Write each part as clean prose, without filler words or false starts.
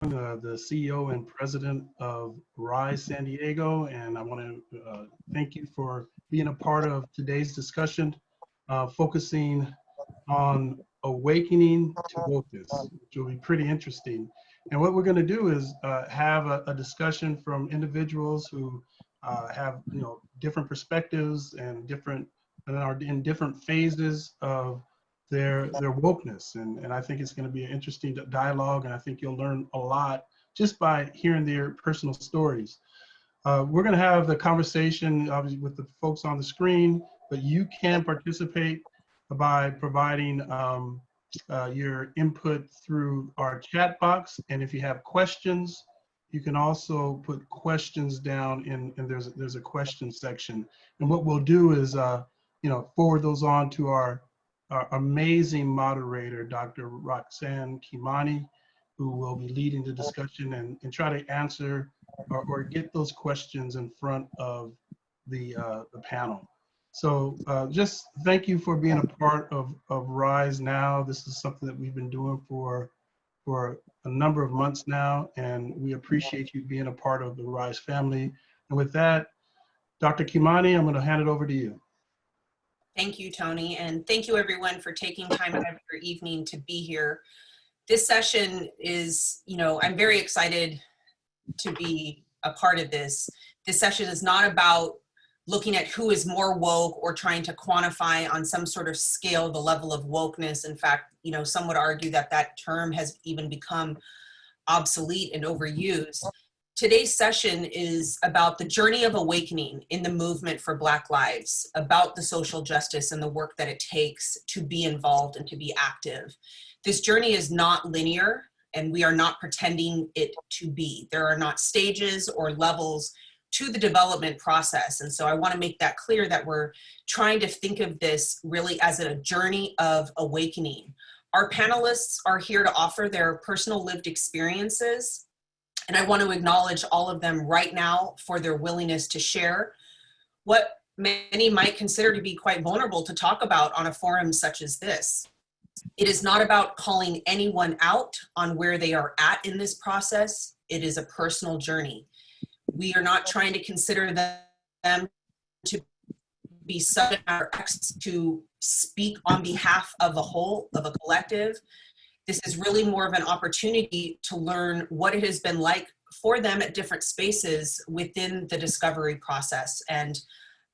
the CEO and president of Rise San Diego, and I want to thank you for being a part of today's discussion, focusing on awakening to wokeness, which will be pretty interesting. And what we're going to do is have a discussion from individuals who have different perspectives and are in different phases of their wokeness, and I think it's going to be an interesting dialogue, and I think you'll learn a lot just by hearing their personal stories. We're going to have the conversation obviously with the folks on the screen, but you can participate by providing your input through our chat box, and if you have questions, you can also put questions down and there's a question section, and what we'll do is forward those on to our amazing moderator, Dr. Roxanne Kimani, who will be leading the discussion and try to answer or get those questions in front of the panel. So just thank you for being a part of Rise Now. This is something that we've been doing for a number of months now, and we appreciate you being a part of the Rise family. And with that, Dr. Kimani, I'm going to hand it over to you. Thank you, Tony, and thank you everyone for taking time out of your evening to be here. This session is, I'm very excited to be a part of this. This session is not about looking at who is more woke or trying to quantify on some sort of scale the level of wokeness. In fact, some would argue that that term has even become obsolete and overused. Today's session is about the journey of awakening in the movement for Black lives, about the social justice and the work that it takes to be involved and to be active. This journey is not linear, and we are not pretending it to be. There are not stages or levels to the development process. And so I want to make that clear that we're trying to think of this really as a journey of awakening. Our panelists are here to offer their personal lived experiences, and I want to acknowledge all of them right now for their willingness to share what many might consider to be quite vulnerable to talk about on a forum such as this. It is not about calling anyone out on where they are at in this process. It is a personal journey. We are not trying to consider them to be subject matter experts to speak on behalf of a whole, of a collective. This is really more of an opportunity to learn what it has been like for them at different spaces within the discovery process. And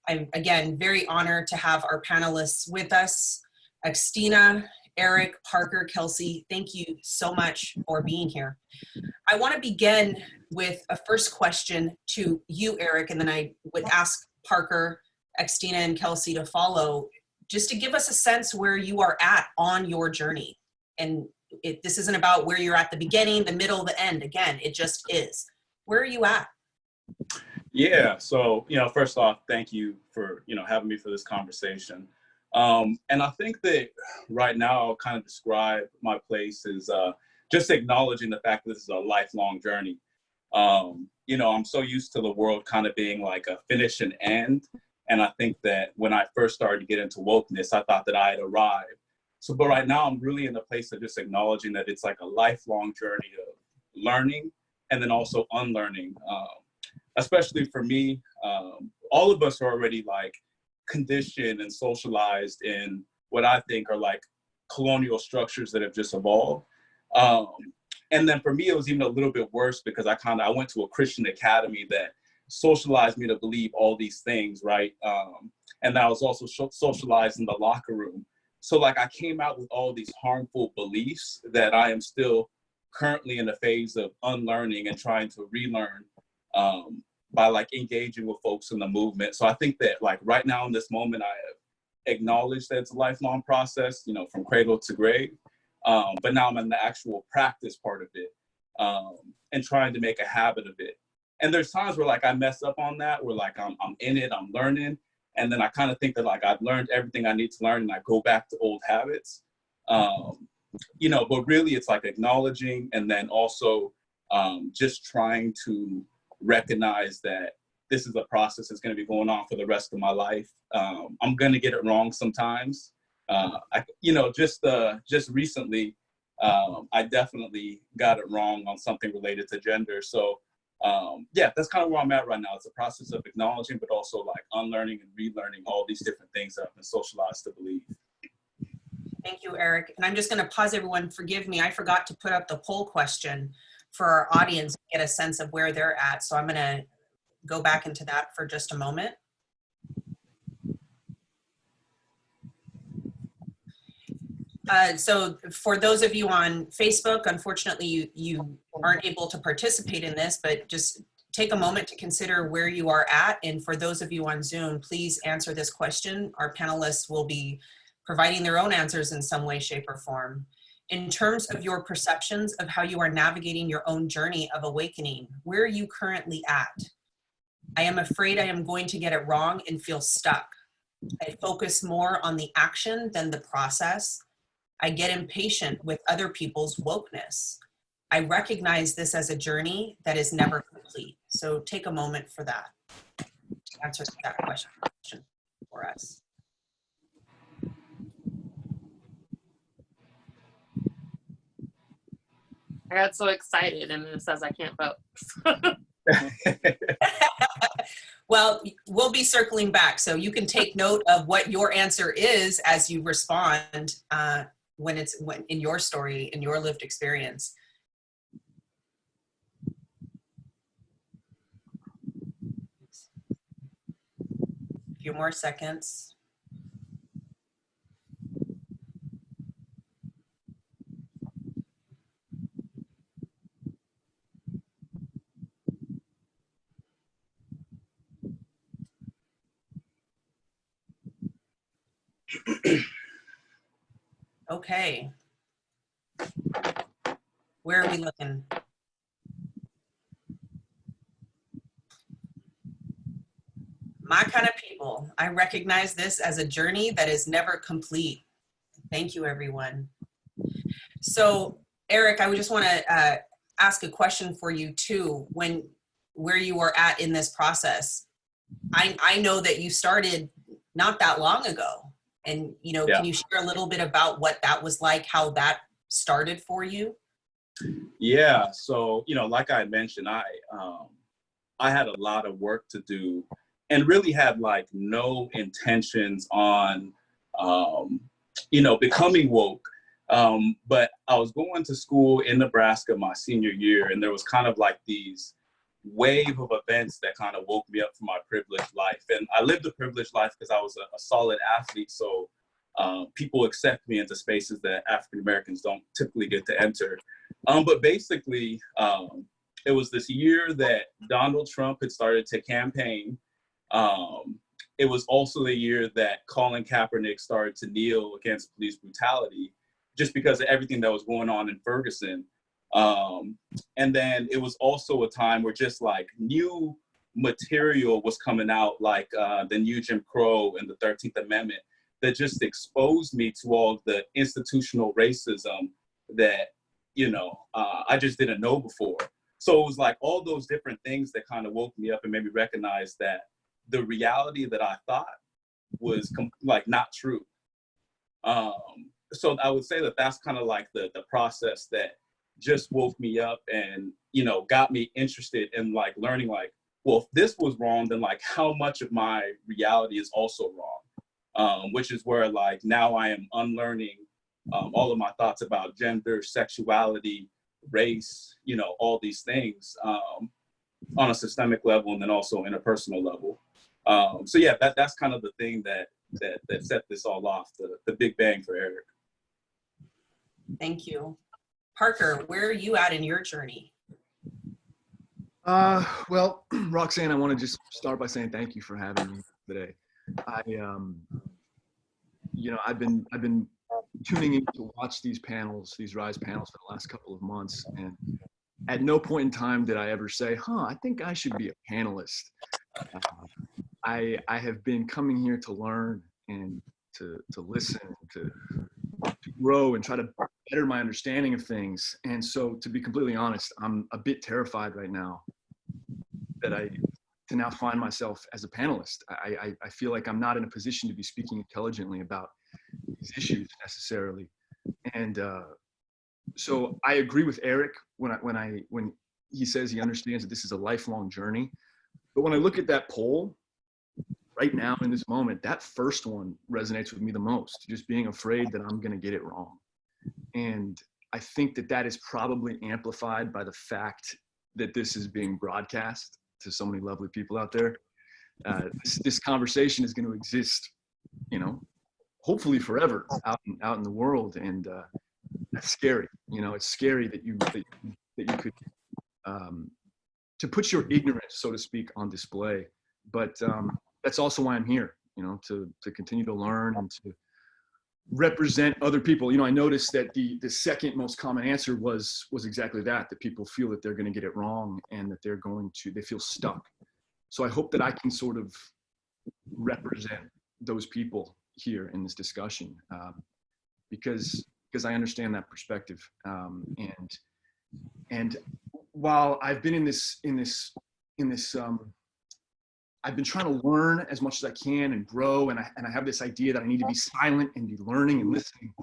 I'm, again, very honored to have our panelists with us. Xtina, Eric, Parker, Kelsey, thank you so much for being here. I want to begin with a first question to you, Eric, and then I would ask Parker, Xtina, and Kelsey to follow, just to give us a sense where you are at on your journey. And this isn't about where you're at the beginning, the middle, the end. Again, it just is. Where are you at? Yeah, so, first off, thank you for, having me for this conversation. And I think that right now I'll kind of describe my place as just acknowledging the fact that this is a lifelong journey. I'm so used to the world kind of being like a finish and end. And I think that when I first started to get into wokeness, I thought that I had arrived. So, but right now I'm really in the place of just acknowledging that it's like a lifelong journey of learning and then also unlearning. Especially for me, all of us are already like conditioned and socialized in what I think are like colonial structures that have just evolved. And then for me, it was even a little bit worse because I went to a Christian academy that socialized me to believe all these things, right? And I was also socialized in the locker room. So like I came out with all these harmful beliefs that I am still currently in a phase of unlearning and trying to relearn by like engaging with folks in the movement. So I think that like right now in this moment, I have acknowledged that it's a lifelong process, from cradle to grave. But now I'm in the actual practice part of it and trying to make a habit of it. And there's times where like I mess up on that, where like I'm in it, I'm learning. And then I kind of think that like I've learned everything I need to learn and I go back to old habits. But really it's like acknowledging and then also just trying to recognize that this is a process that's going to be going on for the rest of my life. I'm going to get it wrong sometimes. Just recently, I definitely got it wrong on something related to gender. So yeah, that's kind of where I'm at right now. It's a process of acknowledging, but also like unlearning and relearning all these different things that I've been socialized to believe. Thank you, Eric. And I'm just going to pause everyone. Forgive me. I forgot to put up the poll question for our audience to get a sense of where they're at. So I'm going to go back into that for just a moment. So for those of you on Facebook, unfortunately, you aren't able to participate in this, but just take a moment to consider where you are at. And for those of you on Zoom, please answer this question. Our panelists will be providing their own answers in some way, shape, or form. In terms of your perceptions of how you are navigating your own journey of awakening, where are you currently at? I am afraid I am going to get it wrong and feel stuck. I focus more on the action than the process. I get impatient with other people's wokeness. I recognize this as a journey that is never complete. So take a moment for that, to answer that question for us. I got so excited and it says I can't vote. Well, we'll be circling back. So you can take note of what your answer is as you respond when in your story, in your lived experience. A few more seconds. Okay. Where are we looking? My kind of people. I recognize this as a journey that is never complete. Thank you, everyone. So, Eric, I would just want to ask a question for you too. Where you are at in this process, I know that you started not that long ago, and yeah. Can you share a little bit about what that was like, how that started for you? Yeah. So like I had mentioned, I had a lot of work to do, and really had like no intentions on becoming woke. But I was going to school in Nebraska my senior year, and there was kind of like these wave of events that kind of woke me up from my privileged life. And I lived a privileged life because I was a solid athlete. So people accept me into spaces that African Americans don't typically get to enter. But basically, it was this year that Donald Trump had started to campaign. It was also the year that Colin Kaepernick started to kneel against police brutality, just because of everything that was going on in Ferguson. And then it was also a time where just like new material was coming out, like the new Jim Crow and the 13th Amendment, that just exposed me to all the institutional racism that, I just didn't know before. So it was like all those different things that kind of woke me up and made me recognize that the reality that I thought was like not true. So I would say that that's kind of like the process that just woke me up and, got me interested in like learning like, well, if this was wrong, then like how much of my reality is also wrong, which is where like now I am unlearning all of my thoughts about gender, sexuality, race, all these things on a systemic level and then also in a personal level. So yeah, that's kind of the thing that set this all off, the big bang for Eric. Thank you. Parker, where are you at in your journey? Well, Roxanne, I want to just start by saying thank you for having me today. I've been tuning in to watch these RISE panels for the last couple of months, and at no point in time did I ever say, I think I should be a panelist. I have been coming here to learn and to listen, to grow and try to better my understanding of things. And so, to be completely honest, I'm a bit terrified right now to now find myself as a panelist. I feel like I'm not in a position to be speaking intelligently about these issues necessarily. And So I agree with Eric when he says he understands that this is a lifelong journey. But when I look at that poll right now in this moment, that first one resonates with me the most, just being afraid that I'm going to get it wrong. And I think that is probably amplified by the fact that this is being broadcast to so many lovely people out there. This conversation is going to exist, hopefully forever out in the world. And that's scary. It's scary that you could, to put your ignorance, so to speak, on display. But that's also why I'm here, to continue to learn and to represent other people. I noticed that the second most common answer was exactly that people feel that they're going to get it wrong and that they feel stuck. So I hope that I can sort of represent those people here in this discussion, because I understand that perspective. And while I've been in this, I've been trying to learn as much as I can and grow, and I have this idea that I need to be silent and be learning and listening.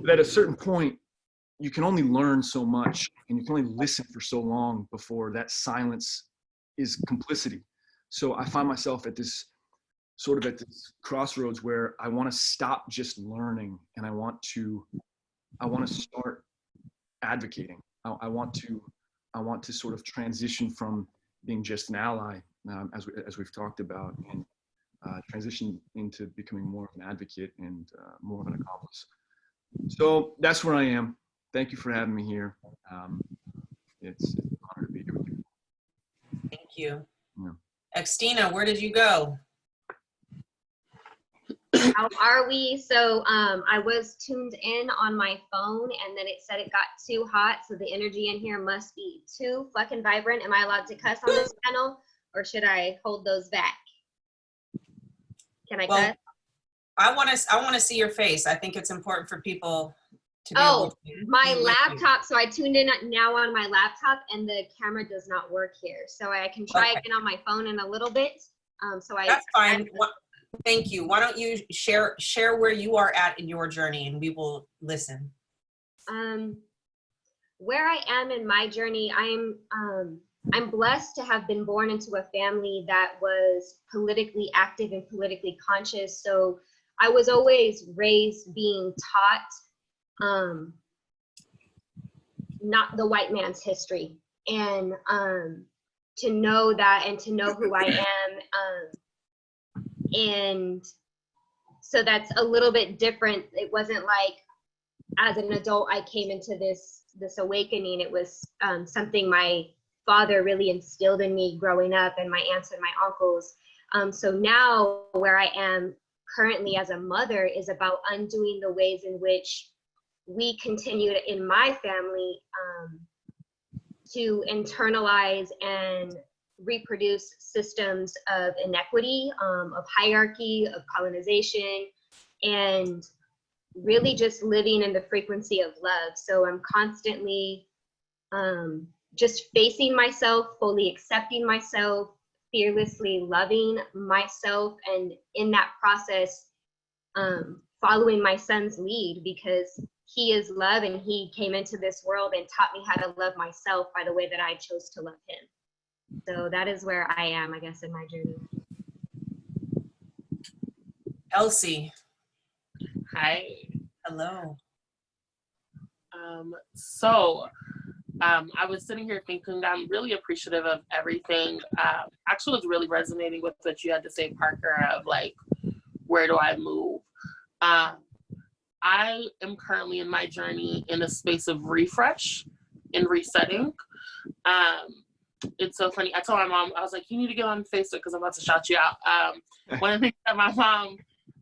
But at a certain point, you can only learn so much, and you can only listen for so long before that silence is complicity. So I find myself at this crossroads where I want to stop just learning, and I want to start advocating. I want to sort of transition from being just an ally, as we've talked about, and transition into becoming more of an advocate and more of an accomplice. So that's where I am. Thank you for having me here. It's an honor to be here with you. Thank you. Yeah. Xtina, where did you go? How are we? So I was tuned in on my phone, and then it said it got too hot, so the energy in here must be too fucking vibrant. Am I allowed to cuss on this panel, or should I hold those back? Can I cuss? I want to see your face. I think it's important for people to be able to my laptop. So I tuned in now on my laptop, and the camera does not work here. So I can try again on my phone in a little bit. That's fine. Thank you. Why don't you share where you are at in your journey, and we will listen. Where I am in my journey, I'm blessed to have been born into a family that was politically active and politically conscious. So I was always raised being taught not the white man's history, and to know that and to know who I am. And so that's a little bit different. It wasn't like as an adult I came into this awakening. It was something my father really instilled in me growing up, and my aunts and my uncles. So now where I am currently as a mother is about undoing the ways in which we continued in my family to internalize and reproduce systems of inequity, of hierarchy, of colonization, and really just living in the frequency of love. So I'm constantly just facing myself, fully accepting myself, fearlessly loving myself, and in that process, following my son's lead, because he is love, and he came into this world and taught me how to love myself by the way that I chose to love him. So that is where I am, I guess, in my journey. Elsie. Hi. Hello. I was sitting here thinking I'm really appreciative of everything. Actually, was really resonating with what you had to say, Parker, of like, where do I move? I am currently in my journey in a space of refresh and resetting. It's so funny. I told my mom, I was like, you need to get on Facebook because I'm about to shout you out. One of the things that my mom,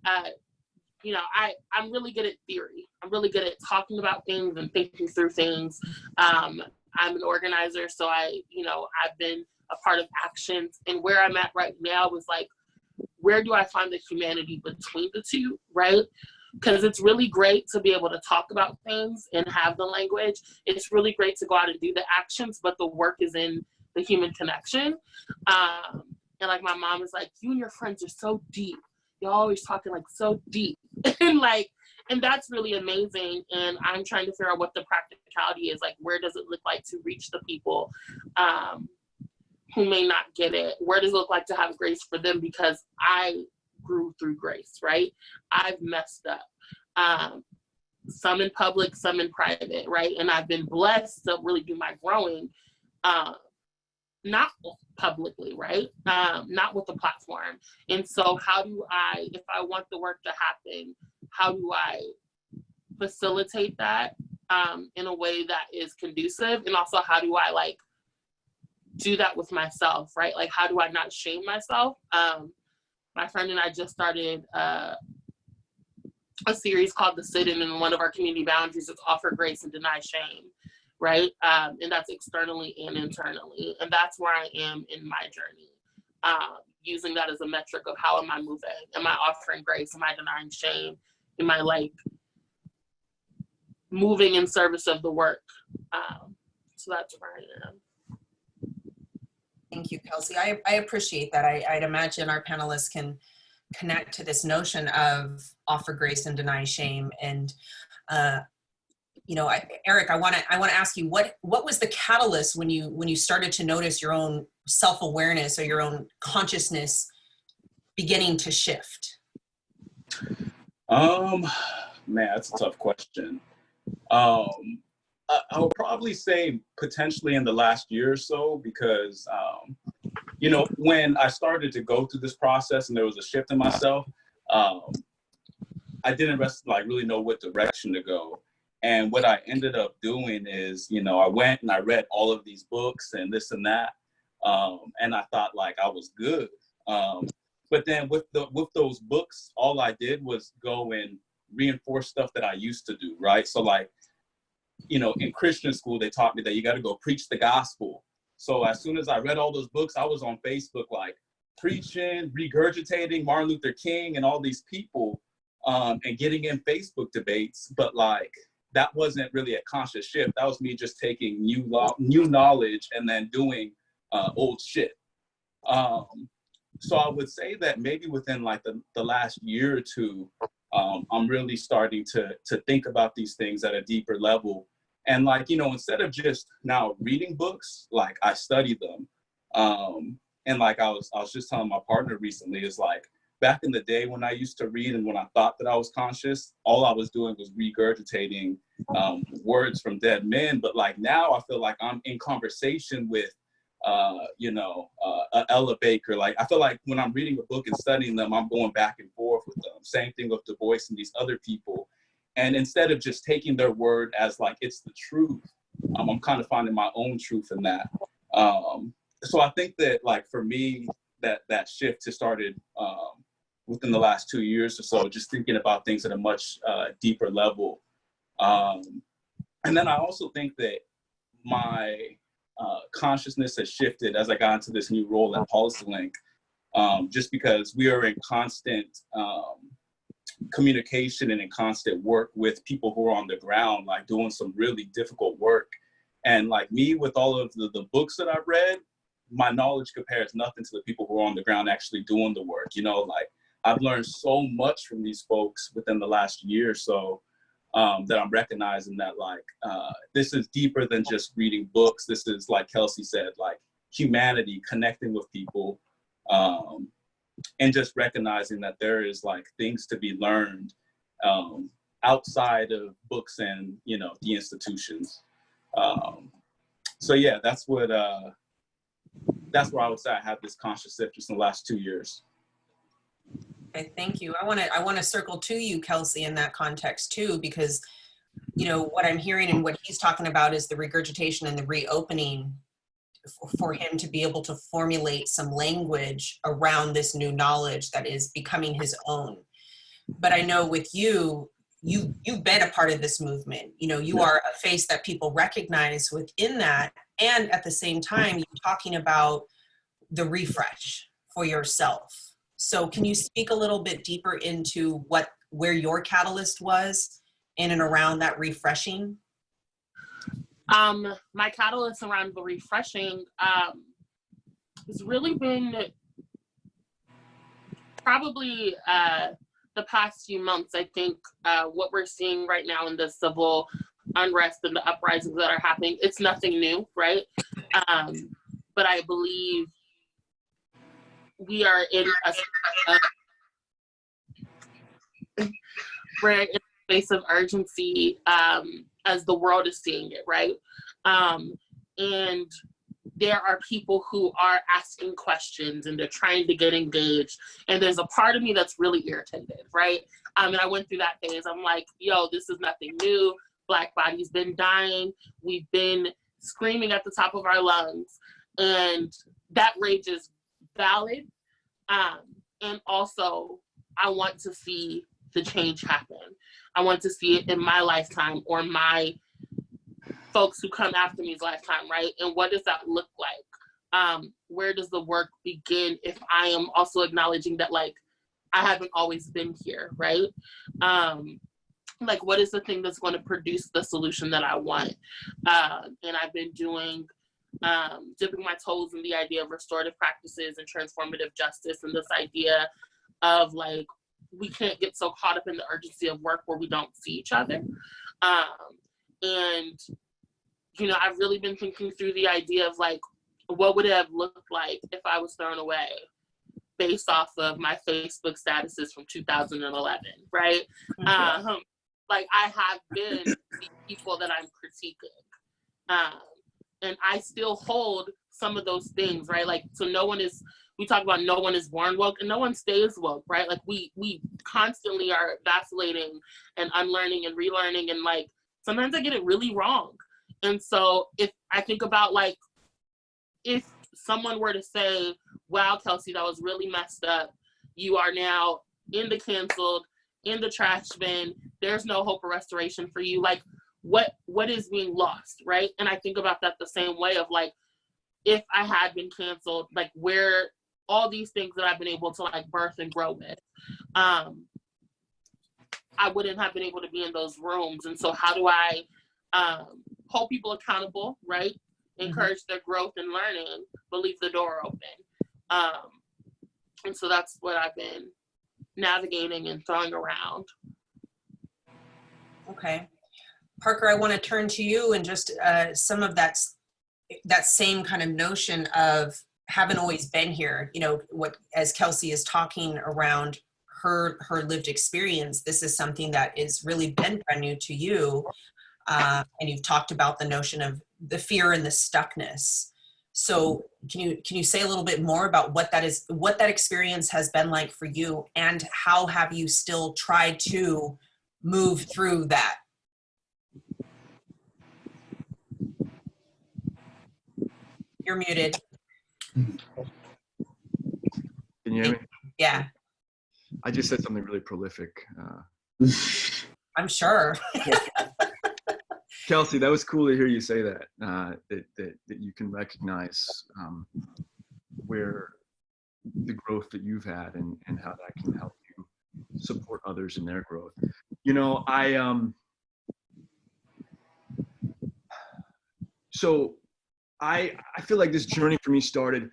I'm really good at theory. I'm really good at talking about things and thinking through things. I'm an organizer, so I've been a part of actions. And where I'm at right now is like, where do I find the humanity between the two, right? Because it's really great to be able to talk about things and have the language. It's really great to go out and do the actions, but the work is in the human connection. And like my mom is like, you and your friends are so deep. You're always talking like so deep. And like, And that's really amazing. And I'm trying to figure out what the practicality is. Like, where does it look like to reach the people who may not get it? Where does it look like to have grace for them? Because I grew through grace, right? I've messed up. Some in public, some in private, right? And I've been blessed to really do my growing, not publicly, right? Not with the platform. And so how do I, if I want the work to happen, how do I facilitate that in a way that is conducive? And also, how do I like do that with myself, right? Like, how do I not shame myself? My friend and I just started a series called The Sit-In, and one of our community boundaries is offer grace and deny shame, right? And that's externally and internally. And that's where I am in my journey, using that as a metric of how am I moving? Am I offering grace? Am I denying shame? Am I like moving in service of the work? So that's where I am. Thank you, Kelsey. I appreciate that. I'd imagine our panelists can connect to this notion of offer grace and deny shame. And you know, Eric, I want to ask you, what was the catalyst when you started to notice your own self-awareness or your own consciousness beginning to shift? Man, that's a tough question. I would probably say potentially in the last year or so, because, you know, when I started to go through this process and there was a shift in myself, I didn't really know what direction to go. And what I ended up doing is, you know, I went and I read all of these books and this and that. And I thought like I was good. But then with those books, all I did was go and reinforce stuff that I used to do, right? So like, you know, in Christian school, they taught me that you got to go preach the gospel. So as soon as I read all those books, I was on Facebook, like preaching, regurgitating Martin Luther King and all these people, and getting in Facebook debates. But like, that wasn't really a conscious shift. That was me just taking new knowledge and then doing old shit. So I would say that maybe within like the last year or two, I'm really starting to think about these things at a deeper level. And like, you know, instead of just now reading books, like I study them. And like I was just telling my partner recently, is like back in the day when I used to read and when I thought that I was conscious, all I was doing was regurgitating words from dead men. But like now I feel like I'm in conversation with Ella Baker. Like I feel like when I'm reading a book and studying them, I'm going back and forth with them. Same thing with Du Bois and these other people. And instead of just taking their word as like it's the truth, I'm kind of finding my own truth in that. So I think that like for me, that shift has started within the last 2 years or so, just thinking about things at a much deeper level. And then I also think that my consciousness has shifted as I got into this new role at PolicyLink, just because we are in constant communication and in constant work with people who are on the ground, like doing some really difficult work. And like me, with all of the books that I've read, my knowledge compares nothing to the people who are on the ground actually doing the work. You know, like I've learned so much from these folks within the last year or so, that I'm recognizing that like, this is deeper than just reading books. This is, like Kelsey said, like humanity, connecting with people, and just recognizing that there is like things to be learned outside of books and, you know, the institutions. So yeah, that's where I would say I had this conscious shift just in the last 2 years. Okay, thank you. I want to circle to you, Kelsey, in that context too, because, you know, what I'm hearing and what he's talking about is the regurgitation and the reopening for him to be able to formulate some language around this new knowledge that is becoming his own. But I know with you've been a part of this movement. You know, you are a face that people recognize within that. And at the same time, you're talking about the refresh for yourself. So can you speak a little bit deeper into where your catalyst was in and around that refreshing? My catalyst around the refreshing has really been probably the past few months, I think what we're seeing right now in the civil unrest and the uprisings that are happening, it's nothing new, right? But I believe we are in we're in a space of urgency as the world is seeing it, right? And there are people who are asking questions and they're trying to get engaged. And there's a part of me that's really irritated, right? And I went through that phase. I'm like, yo, this is nothing new. Black bodies been dying. We've been screaming at the top of our lungs. And that rage is valid. And also, I want to see the change happen. I want to see it in my lifetime or my folks who come after me's lifetime, right? And what does that look like? Where does the work begin if I am also acknowledging that, like, I haven't always been here, right? Like, what is the thing that's going to produce the solution that I want? And I've been doing, dipping my toes in the idea of restorative practices and transformative justice, and this idea of, like, we can't get so caught up in the urgency of work where we don't see each other. And you know, I've really been thinking through the idea of, like, what would it have looked like if I was thrown away based off of my Facebook statuses from 2011, right? Like, I have been the people that I'm critiquing. And I still hold some of those things, right? Like, so we talk about no one is born woke and no one stays woke, right? Like, we constantly are vacillating and unlearning and relearning, and, like, sometimes I get it really wrong. And so if I think about, like, if someone were to say, wow, Kelsey, that was really messed up. You are now in the canceled, in the trash bin. There's no hope of restoration for you. Like, what is being lost, right? And I think about that the same way of, like, if I had been canceled, like, where all these things that I've been able to, like, birth and grow with, I wouldn't have been able to be in those rooms. And so how do I hold people accountable, right? Encourage their growth and learning, but leave the door open. And so that's what I've been navigating and throwing around. Okay. Parker, I want to turn to you and just some of that same kind of notion of haven't always been here. You know, what, as Kelsey is talking around her lived experience, this is something that is really been brand new to you. And you've talked about the notion of the fear and the stuckness. So can you say a little bit more about what that experience has been like for you, and how have you still tried to move through that? You're muted. Can you hear me? Yeah. I just said something really prolific. I'm sure. Kelsey, that was cool to hear you say that, that you can recognize where the growth that you've had and how that can help you support others in their growth. You know, so I feel like this journey for me started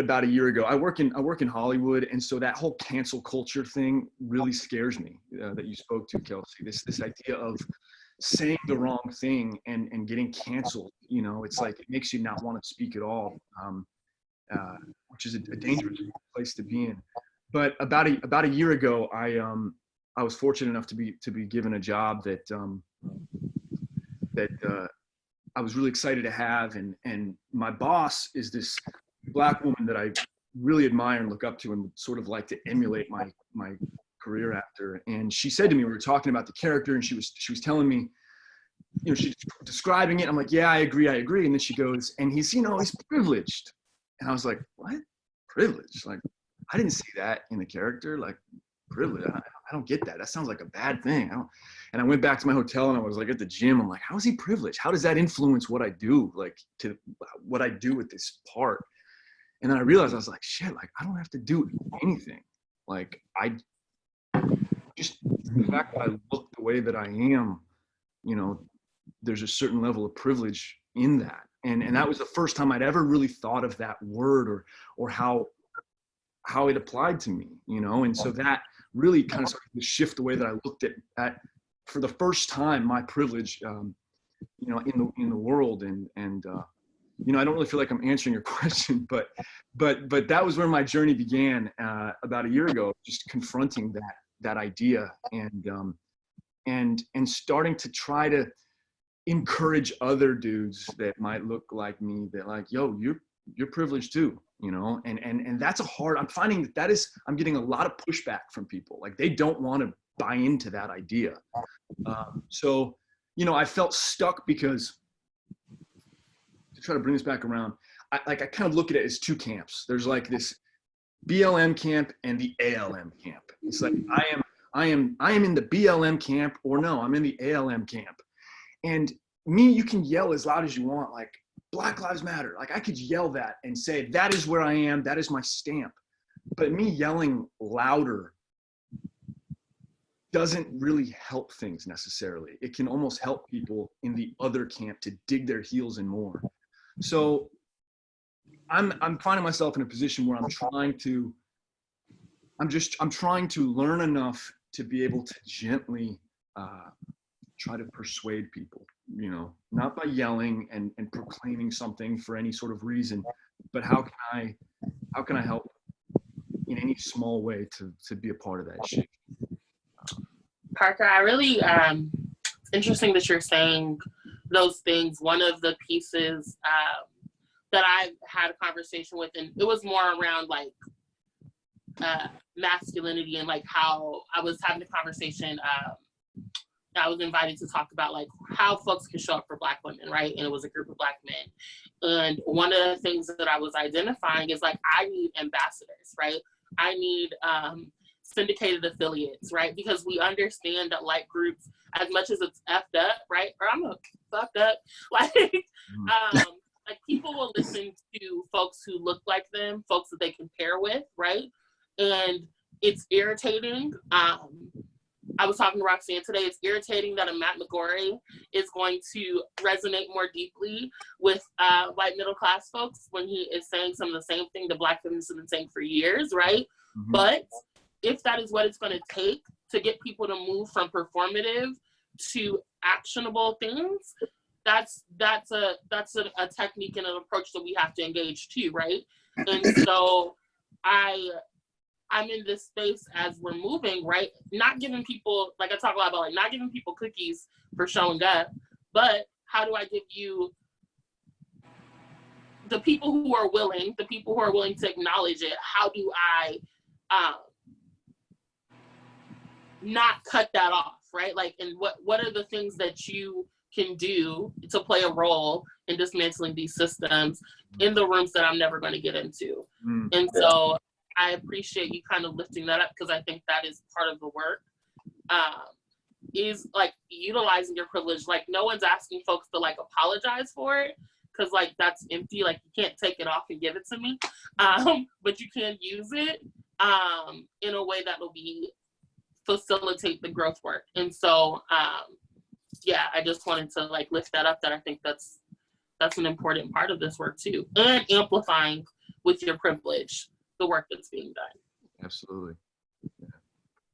about a year ago. I work in Hollywood, and so that whole cancel culture thing really scares me, that you spoke to, Kelsey. This idea of saying the wrong thing and getting canceled. You know, it's like it makes you not want to speak at all, which is a dangerous place to be in. But about a year ago, I was fortunate enough to be given a job that I was really excited to have, and my boss is this Black woman that I really admire and look up to and would sort of like to emulate my career after. And she said to me, we were talking about the character, and she was telling me, you know, she's describing it. I'm like, yeah, I agree. And then she goes, and he's, you know, he's privileged. And I was like, what? Privileged? Like, I didn't see that in the character. Like, privilege. I don't get that. That sounds like a bad thing. And I went back to my hotel and I was like at the gym. I'm like, how is he privileged? How does that influence what I do? Like, to what I do with this part? And then I realized, I was like, shit, like, I don't have to do anything. Like, I just, the fact that I look the way that I am, you know, there's a certain level of privilege in that. And that was the first time I'd ever really thought of that word or how how it applied to me, you know? And so that really kind of started to shift the way that I looked at for the first time, my privilege, you know, in the world. And you know, I don't really feel like I'm answering your question, but that was where my journey began about a year ago, just confronting that idea and starting to try to encourage other dudes that might look like me, that like, yo, you're privileged too, you know? And that's I'm finding I'm getting a lot of pushback from people. Like, they don't want to buy into that idea. So, you know, I felt stuck because, to try to bring this back around, I kind of look at it as two camps. There's like this BLM camp and the ALM camp. It's like, I am in the BLM camp, or no, I'm in the ALM camp. And me, you can yell as loud as you want, like, Black Lives Matter. Like, I could yell that and say, that is where I am, that is my stamp. But me yelling louder doesn't really help things necessarily. It can almost help people in the other camp to dig their heels in more. So I'm finding myself in a position where I'm trying to learn enough to be able to gently try to persuade people, you know, not by yelling and proclaiming something for any sort of reason, but how can I help in any small way to be a part of that shift. Parker, I really, interesting that you're saying those things. One of the pieces that I've had a conversation with, and it was more around like masculinity, and like how I was having a conversation, I was invited to talk about like how folks can show up for Black women, right? And it was a group of Black men. And one of the things that I was identifying is like, I need ambassadors, right? I need syndicated affiliates, right? Because we understand that like groups, as much as it's effed up, right? Or I'm fucked up, like, like people will listen to folks who look like them, folks that they can pair with, right? And it's irritating. I was talking to Roxanne today, it's irritating that a Matt McGorry is going to resonate more deeply with white middle class folks when he is saying some of the same thing that Black feminists have been saying for years, right? Mm-hmm. But if that is what it's going to take to get people to move from performative to actionable things, that's a technique and an approach that we have to engage too, right? And so I'm in this space as we're moving, right? Not giving people, like I talk a lot about, like not giving people cookies for showing up, but how do I give you the people who are willing to acknowledge it? How do I not cut that off, right? Like, and what are the things that you can do to play a role in dismantling these systems in the rooms that I'm never going to get into? And so I appreciate you kind of lifting that up, because I think that is part of the work, is like utilizing your privilege. Like, no one's asking folks to like apologize for it, because like that's empty. Like, you can't take it off and give it to me, but you can use it in a way that will facilitate the growth work. And so yeah, I just wanted to like lift that up, that I think that's an important part of this work too, and amplifying with your privilege the work that's being done. Absolutely.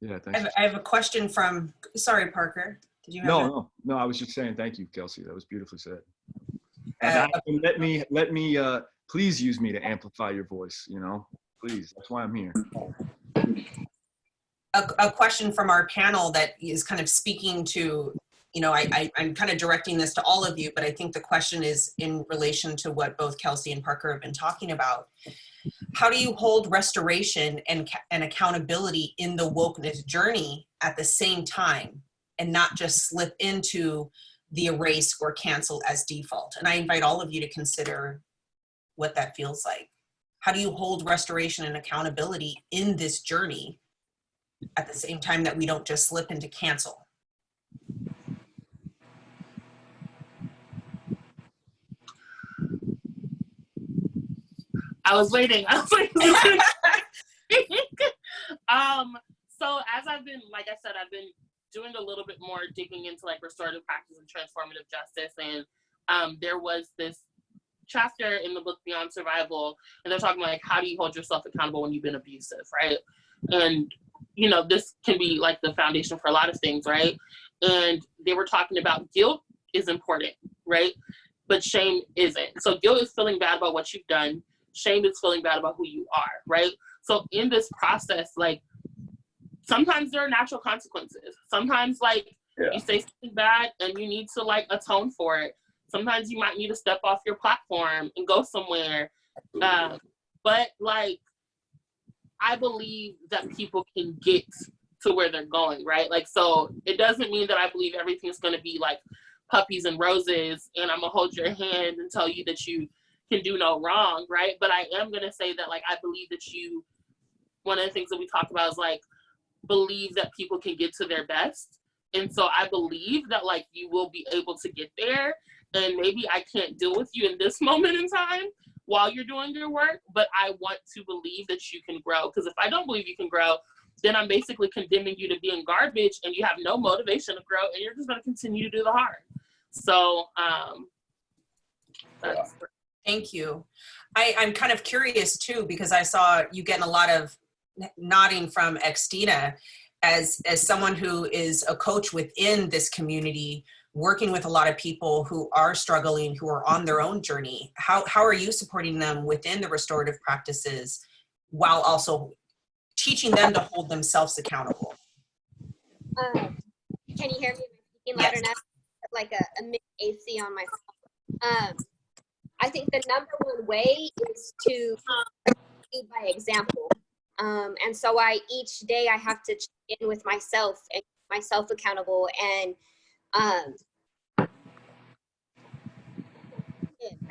Yeah, thanks. I have a question from, sorry, Parker. Did you have No, I was just saying thank you, Kelsey. That was beautifully said. And let me please use me to amplify your voice, you know, please. That's why I'm here. A question from our panel that is kind of speaking to, you know, I'm kind of directing this to all of you, but I think the question is in relation to what both Kelsey and Parker have been talking about. How do you hold restoration and accountability in the wokeness journey at the same time, and not just slip into the erase or cancel as default? And I invite all of you to consider what that feels like. How do you hold restoration and accountability in this journey at the same time that we don't just slip into cancel? I was waiting. So as I've been, like I said, I've been doing a little bit more digging into like restorative practice and transformative justice. And there was this chapter in the book Beyond Survival, and they're talking like, how do you hold yourself accountable when you've been abusive, right? And, you know, this can be like the foundation for a lot of things, right? And they were talking about guilt is important, right? But shame isn't. So guilt is feeling bad about what you've done. Shame is feeling bad about who you are, right? So in this process, like, sometimes there are natural consequences. Sometimes, like, you say something bad and you need to, like, atone for it. Sometimes you might need to step off your platform and go somewhere. But, like, I believe that people can get to where they're going, right? Like, so it doesn't mean that I believe everything's going to be, like, puppies and roses and I'm going to hold your hand and tell you that you can do no wrong, right? But I am going to say that, like, I believe that one of the things that we talk about is, like, believe that people can get to their best. And so I believe that, like, you will be able to get there, and maybe I can't deal with you in this moment in time while you're doing your work, but I want to believe that you can grow. Because if I don't believe you can grow, then I'm basically condemning you to being garbage and you have no motivation to grow and you're just going to continue to do the harm. So that's Thank you. I'm kind of curious too, because I saw you getting a lot of nodding from Xtina as someone who is a coach within this community, working with a lot of people who are struggling, who are on their own journey. How are you supporting them within the restorative practices while also teaching them to hold themselves accountable? Can you hear me speaking loud enough? Like a mid AC on my phone. I think the number one way is to lead by example. And so each day I have to check in with myself and keep myself accountable. And I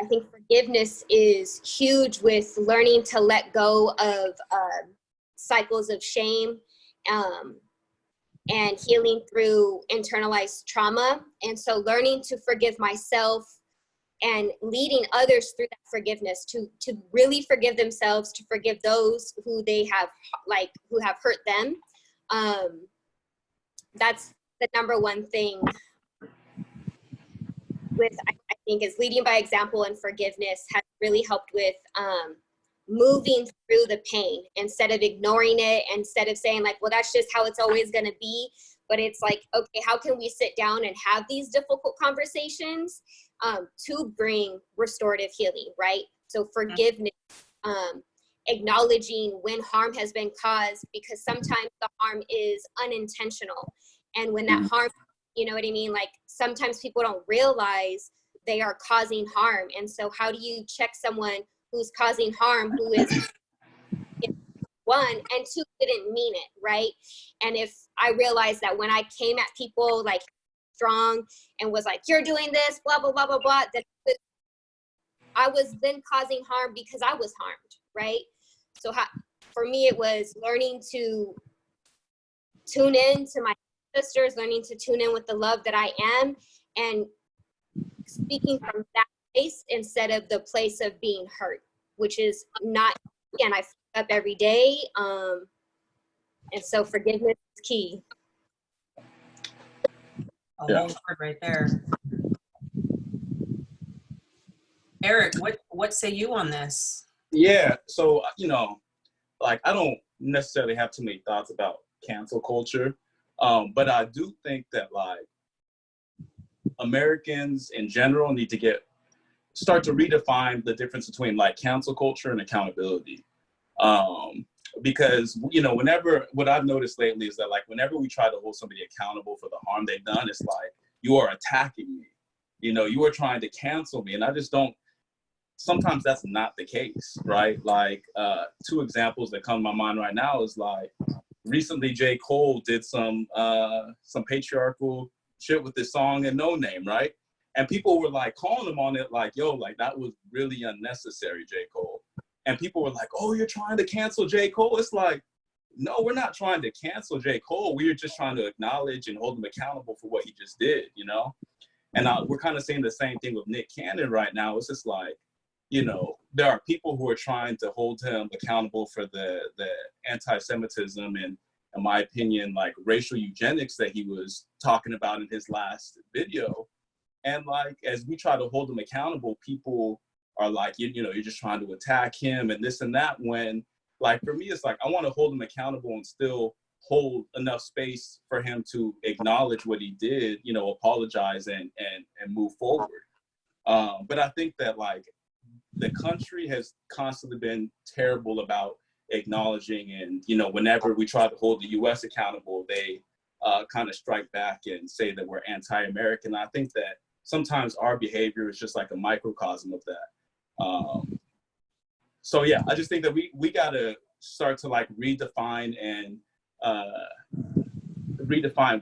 think forgiveness is huge with learning to let go of cycles of shame and healing through internalized trauma. And so learning to forgive myself and leading others through that forgiveness, to really forgive themselves, to forgive those who they have, like, who have hurt them. That's the number one thing with, I think, is leading by example, and forgiveness has really helped with moving through the pain instead of ignoring it, instead of saying like, well, that's just how it's always going to be. But it's like, okay, how can we sit down and have these difficult conversations to bring restorative healing, right? So forgiveness, acknowledging when harm has been caused, because sometimes the harm is unintentional. And when that harm, you know what I mean? Like, sometimes people don't realize they are causing harm. And so how do you check someone who's causing harm, who is, one, and two, didn't mean it, right? And if I realized that when I came at people like strong and was like, you're doing this, blah, blah, blah, blah, blah, that I was then causing harm because I was harmed, right? So for me, it was learning to tune in to my sisters, learning to tune in with the love that I am, and speaking from that place instead of the place of being hurt, which is not, again, I fuck up every day. And so forgiveness is key. A whole word right there. Eric, what say you on this? Yeah, so, you know, like, I don't necessarily have too many thoughts about cancel culture, but I do think that, like, Americans in general need to start to redefine the difference between, like, cancel culture and accountability. Because, you know, what I've noticed lately is that, like, whenever we try to hold somebody accountable for the harm they've done, it's like, you are attacking me. You know, you are trying to cancel me. And I just don't, sometimes that's not the case, right? Like, two examples that come to my mind right now is, like, recently J. Cole did some patriarchal shit with this song and No Name, right? And people were, like, calling him on it, like, yo, like, that was really unnecessary, J. Cole. And people were like, oh, you're trying to cancel J. Cole? It's like, no, we're not trying to cancel J. Cole. We are just trying to acknowledge and hold him accountable for what he just did, you know? And we're kind of saying the same thing with Nick Cannon right now. It's just like, you know, there are people who are trying to hold him accountable for the anti-Semitism and, in my opinion, like, racial eugenics that he was talking about in his last video. And, like, as we try to hold him accountable, people are like, you know, you're just trying to attack him and this and that, when like for me, it's like, I want to hold him accountable and still hold enough space for him to acknowledge what he did, you know, apologize and move forward. But I think that like the country has constantly been terrible about acknowledging, and, you know, whenever we try to hold the US accountable, they kind of strike back and say that we're anti-American. I think that sometimes our behavior is just like a microcosm of that. So yeah, I just think that we gotta start to like redefine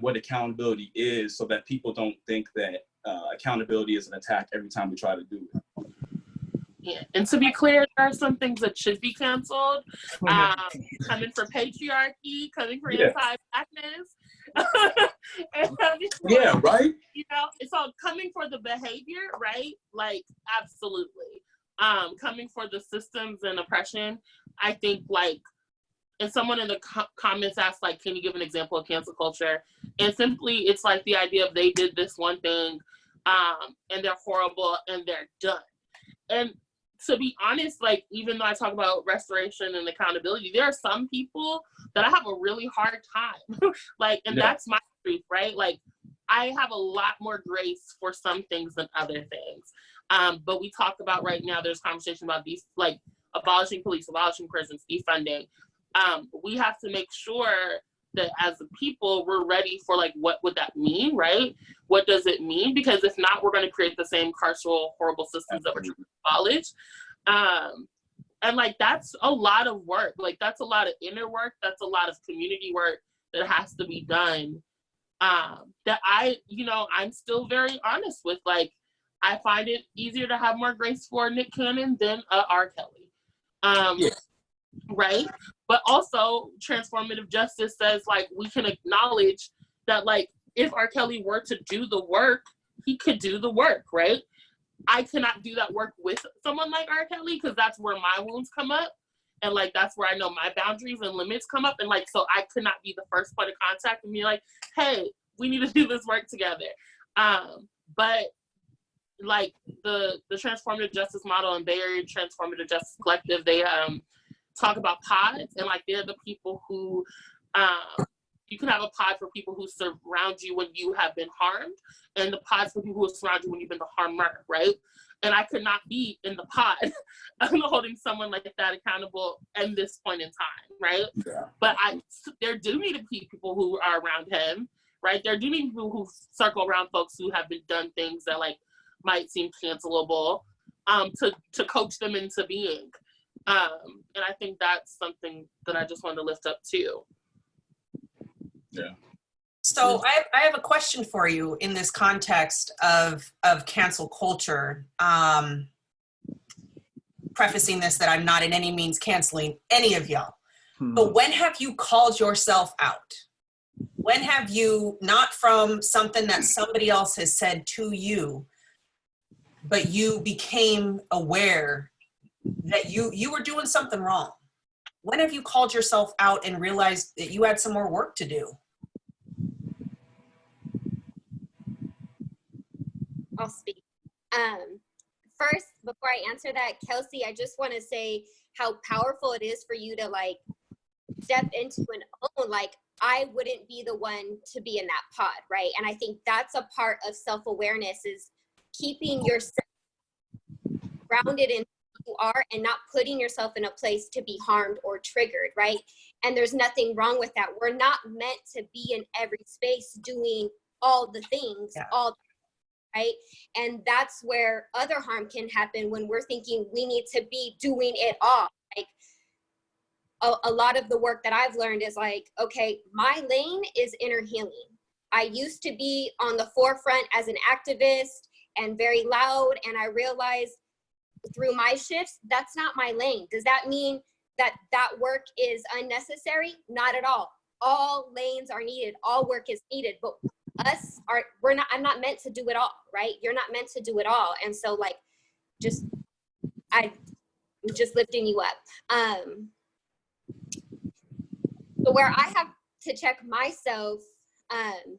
what accountability is, so that people don't think that accountability is an attack every time we try to do it. Yeah, and to be clear, there are some things that should be canceled. Coming for patriarchy, coming for anti-blackness. And coming for, yeah, right? You know, so coming for the behavior, right? Like, absolutely. Coming for the systems and oppression, I think, like, and someone in the comments asked, like, can you give an example of cancel culture? And simply, it's like the idea of they did this one thing, and they're horrible, and they're done. And to be honest, like, even though I talk about restoration and accountability, there are some people that I have a really hard time. Like, and that's my truth, right? Like, I have a lot more grace for some things than other things. But we talk about right now, there's conversation about these, like, abolishing police, abolishing prisons, defunding. We have to make sure that as a people, we're ready for, like, what would that mean, right? What does it mean? Because if not, we're going to create the same carceral, horrible systems that we're trying to abolish. And, like, that's a lot of work. Like, that's a lot of inner work. That's a lot of community work that has to be done. That I'm still very honest with. Like, I find it easier to have more grace for Nick Cannon than R. Kelly. Right? But also, transformative justice says, like, we can acknowledge that, like, if R. Kelly were to do the work, he could do the work, right? I cannot do that work with someone like R. Kelly, because that's where my wounds come up. And, like, that's where I know my boundaries and limits come up. And, like, so I could not be the first point of contact and be like, hey, we need to do this work together. But, like, the transformative justice model and Bay Area Transformative Justice Collective, they talk about pods, and, like, they're the people who you can have a pod for people who surround you when you have been harmed, and the pods for people who surround you when you've been the harmer, right? And I could not be in the pod holding someone like that accountable at this point in time, right? Yeah. But there do need to be people who are around him, right? There do need people who circle around folks who have been done things that, like, might seem cancelable, to coach them into being. And I think that's something that I just wanted to lift up too. Yeah. So I have a question for you in this context of cancel culture. Prefacing this that I'm not in any means canceling any of y'all. But when have you called yourself out? When have you, not from something that somebody else has said to you, but you became aware that you were doing something wrong? When have you called yourself out and realized that you had some more work to do? I'll speak. First, before I answer that, Kelsey, I just want to say how powerful it is for you to, like, step into and own, like, I wouldn't be the one to be in that pod, right? And I think that's a part of self-awareness, is keeping yourself grounded in who you are and not putting yourself in a place to be harmed or triggered, right? And there's nothing wrong with that. We're not meant to be in every space doing all the things, right? And that's where other harm can happen, when we're thinking we need to be doing it all. Like, a lot of the work that I've learned is, like, okay, my lane is inner healing. I used to be on the forefront as an activist and very loud, and I realized through my shifts, that's not my lane. Does that mean that that work is unnecessary? Not at all. All lanes are needed. All work is needed, but I'm not meant to do it all, right? You're not meant to do it all. And so, like, I'm just lifting you up. So where I have to check myself, and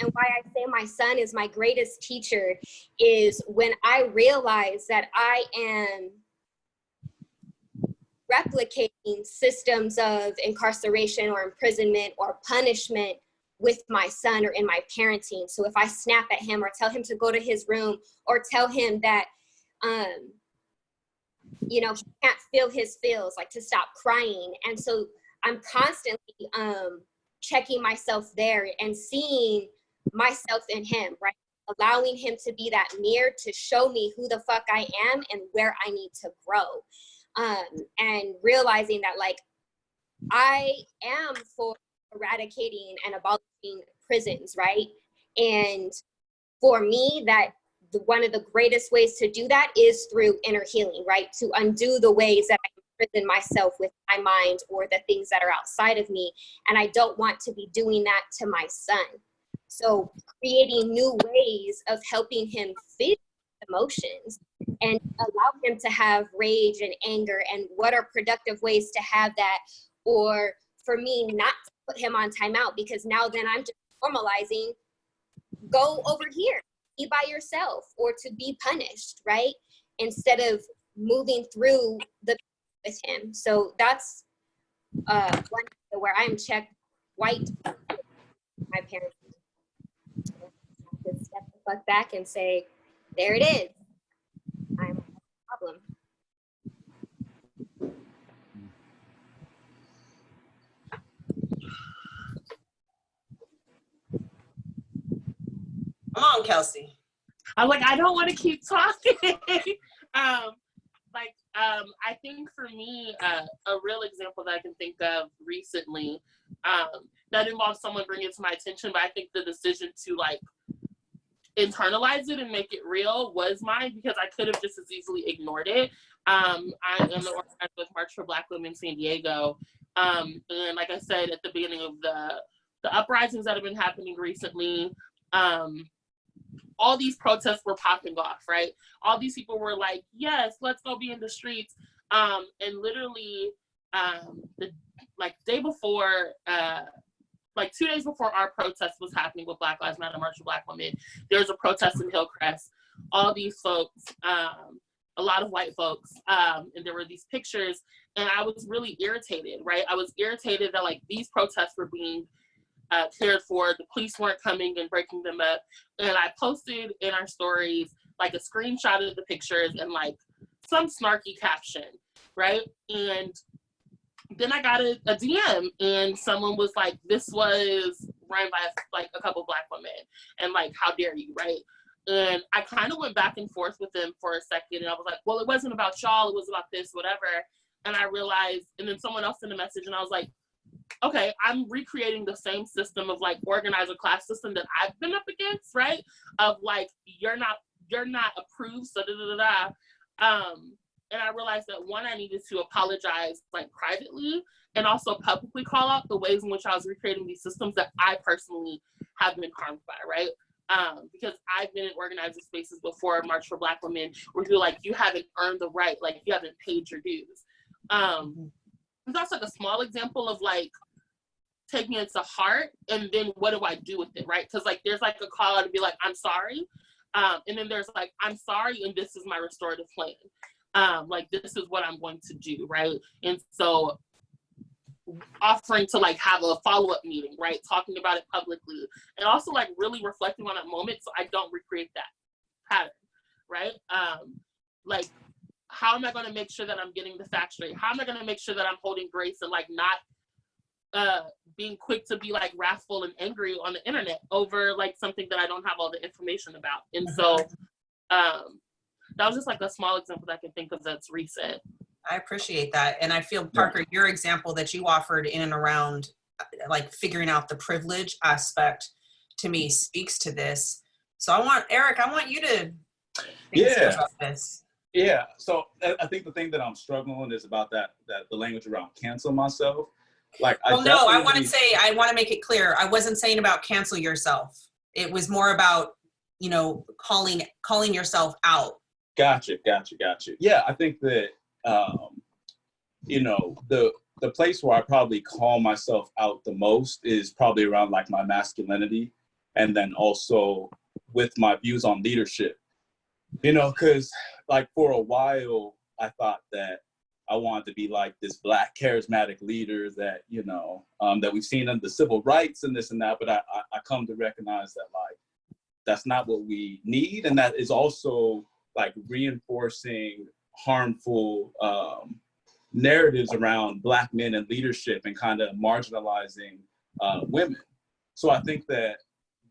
and why I say my son is my greatest teacher is when I realize that I am replicating systems of incarceration or imprisonment or punishment with my son or in my parenting. So if I snap at him or tell him to go to his room or tell him that, he can't feel his feels, like to stop crying. And so I'm constantly checking myself there and seeing myself in him, right? Allowing him to be that mirror to show me who the fuck I am and where I need to grow. And realizing that, like, I am for eradicating and abolishing prisons, right? And for me, that one of the greatest ways to do that is through inner healing, right? To undo the ways that I imprison myself with my mind or the things that are outside of me. And I don't want to be doing that to my son. So creating new ways of helping him feel emotions and allow him to have rage and anger, and what are productive ways to have that, or for me not to put him on timeout, because now then I'm just normalizing, go over here, be by yourself, or to be punished, right? Instead of moving through the with him. So that's one where I'm checked white my parents. Just step the fuck back and say, there it is. I'm a problem. Come on, Kelsey. I'm like, I don't want to keep talking. I think for me, a real example that I can think of recently, that involves someone bringing it to my attention, but I think the decision to like internalize it and make it real was mine, because I could have just as easily ignored it. I am the organizer with March for Black Women San Diego. And like I said at the beginning of the uprisings that have been happening recently, all these protests were popping off, right? All these people were like, yes, let's go be in the streets. And literally the day before, 2 days before our protest was happening with Black Lives Matter, March for Black Women, there was a protest in Hillcrest. All these folks, a lot of white folks, and there were these pictures, and I was really irritated, right? I was irritated that like these protests were being cared for, the police weren't coming and breaking them up. And I posted in our stories like a screenshot of the pictures and like some snarky caption, right? And then I got a DM, and someone was like, this was run by like a couple Black women, and like, how dare you, right? And I kind of went back and forth with them for a second, and I was like, well, it wasn't about y'all, it was about this, whatever. And I realized, and then someone else sent a message, and I was like, okay, I'm recreating the same system of like organizer class system that I've been up against, right? Of like, you're not approved, so and I realized that one, I needed to apologize like privately, and also publicly call out the ways in which I was recreating these systems that I personally have been harmed by, right? Because I've been in organizer spaces before, March for Black Women, where you're like, you haven't earned the right, like you haven't paid your dues. That's like a small example of like taking it to heart, and then what do I do with it, right? Because like there's like a call out to be like, I'm sorry, and then there's like, I'm sorry, and this is my restorative plan. Like this is what I'm going to do, right? And so offering to like have a follow-up meeting, right? Talking about it publicly, and also like really reflecting on that moment so I don't recreate that pattern, right? Like, how am I going to make sure that I'm getting the facts straight? How am I going to make sure that I'm holding grace and like not being quick to be like wrathful and angry on the internet over like something that I don't have all the information about? And so that was just like a small example that I can think of that's recent. I appreciate that. And I feel, Parker, your example that you offered in and around like figuring out the privilege aspect to me speaks to this. So Eric, I want you to think about this. Yeah, so I think the thing that I'm struggling is about that the language around cancel myself. Like, I want to make it clear. I wasn't saying about cancel yourself. It was more about, calling yourself out. Gotcha. Yeah, I think that, the place where I probably call myself out the most is probably around like my masculinity and then also with my views on leadership. You know, because like for a while, I thought that I wanted to be like this Black charismatic leader that, you know, that we've seen in the civil rights and this and that. But I come to recognize that like, that's not what we need. And that is also like reinforcing harmful narratives around Black men in leadership and kind of marginalizing women. So I think that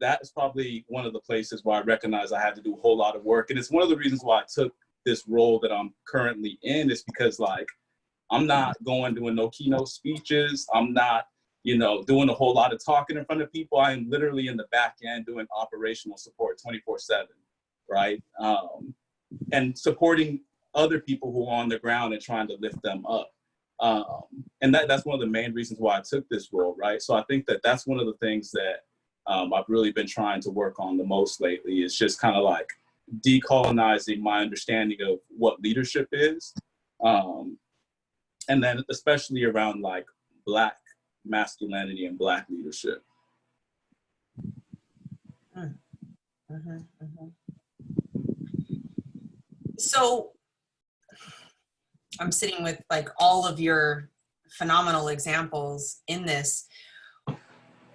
that's probably one of the places where I recognized I had to do a whole lot of work. And it's one of the reasons why I took this role that I'm currently in, is because like, I'm not going doing no keynote speeches. I'm not, you know, doing a whole lot of talking in front of people. I am literally in the back end doing operational support 24/7, right? And supporting other people who are on the ground and trying to lift them up. And that's one of the main reasons why I took this role, right? So I think that that's one of the things that I've really been trying to work on the most lately, is just kind of like decolonizing my understanding of what leadership is. And then especially around like Black masculinity and Black leadership. So I'm sitting with like all of your phenomenal examples in this.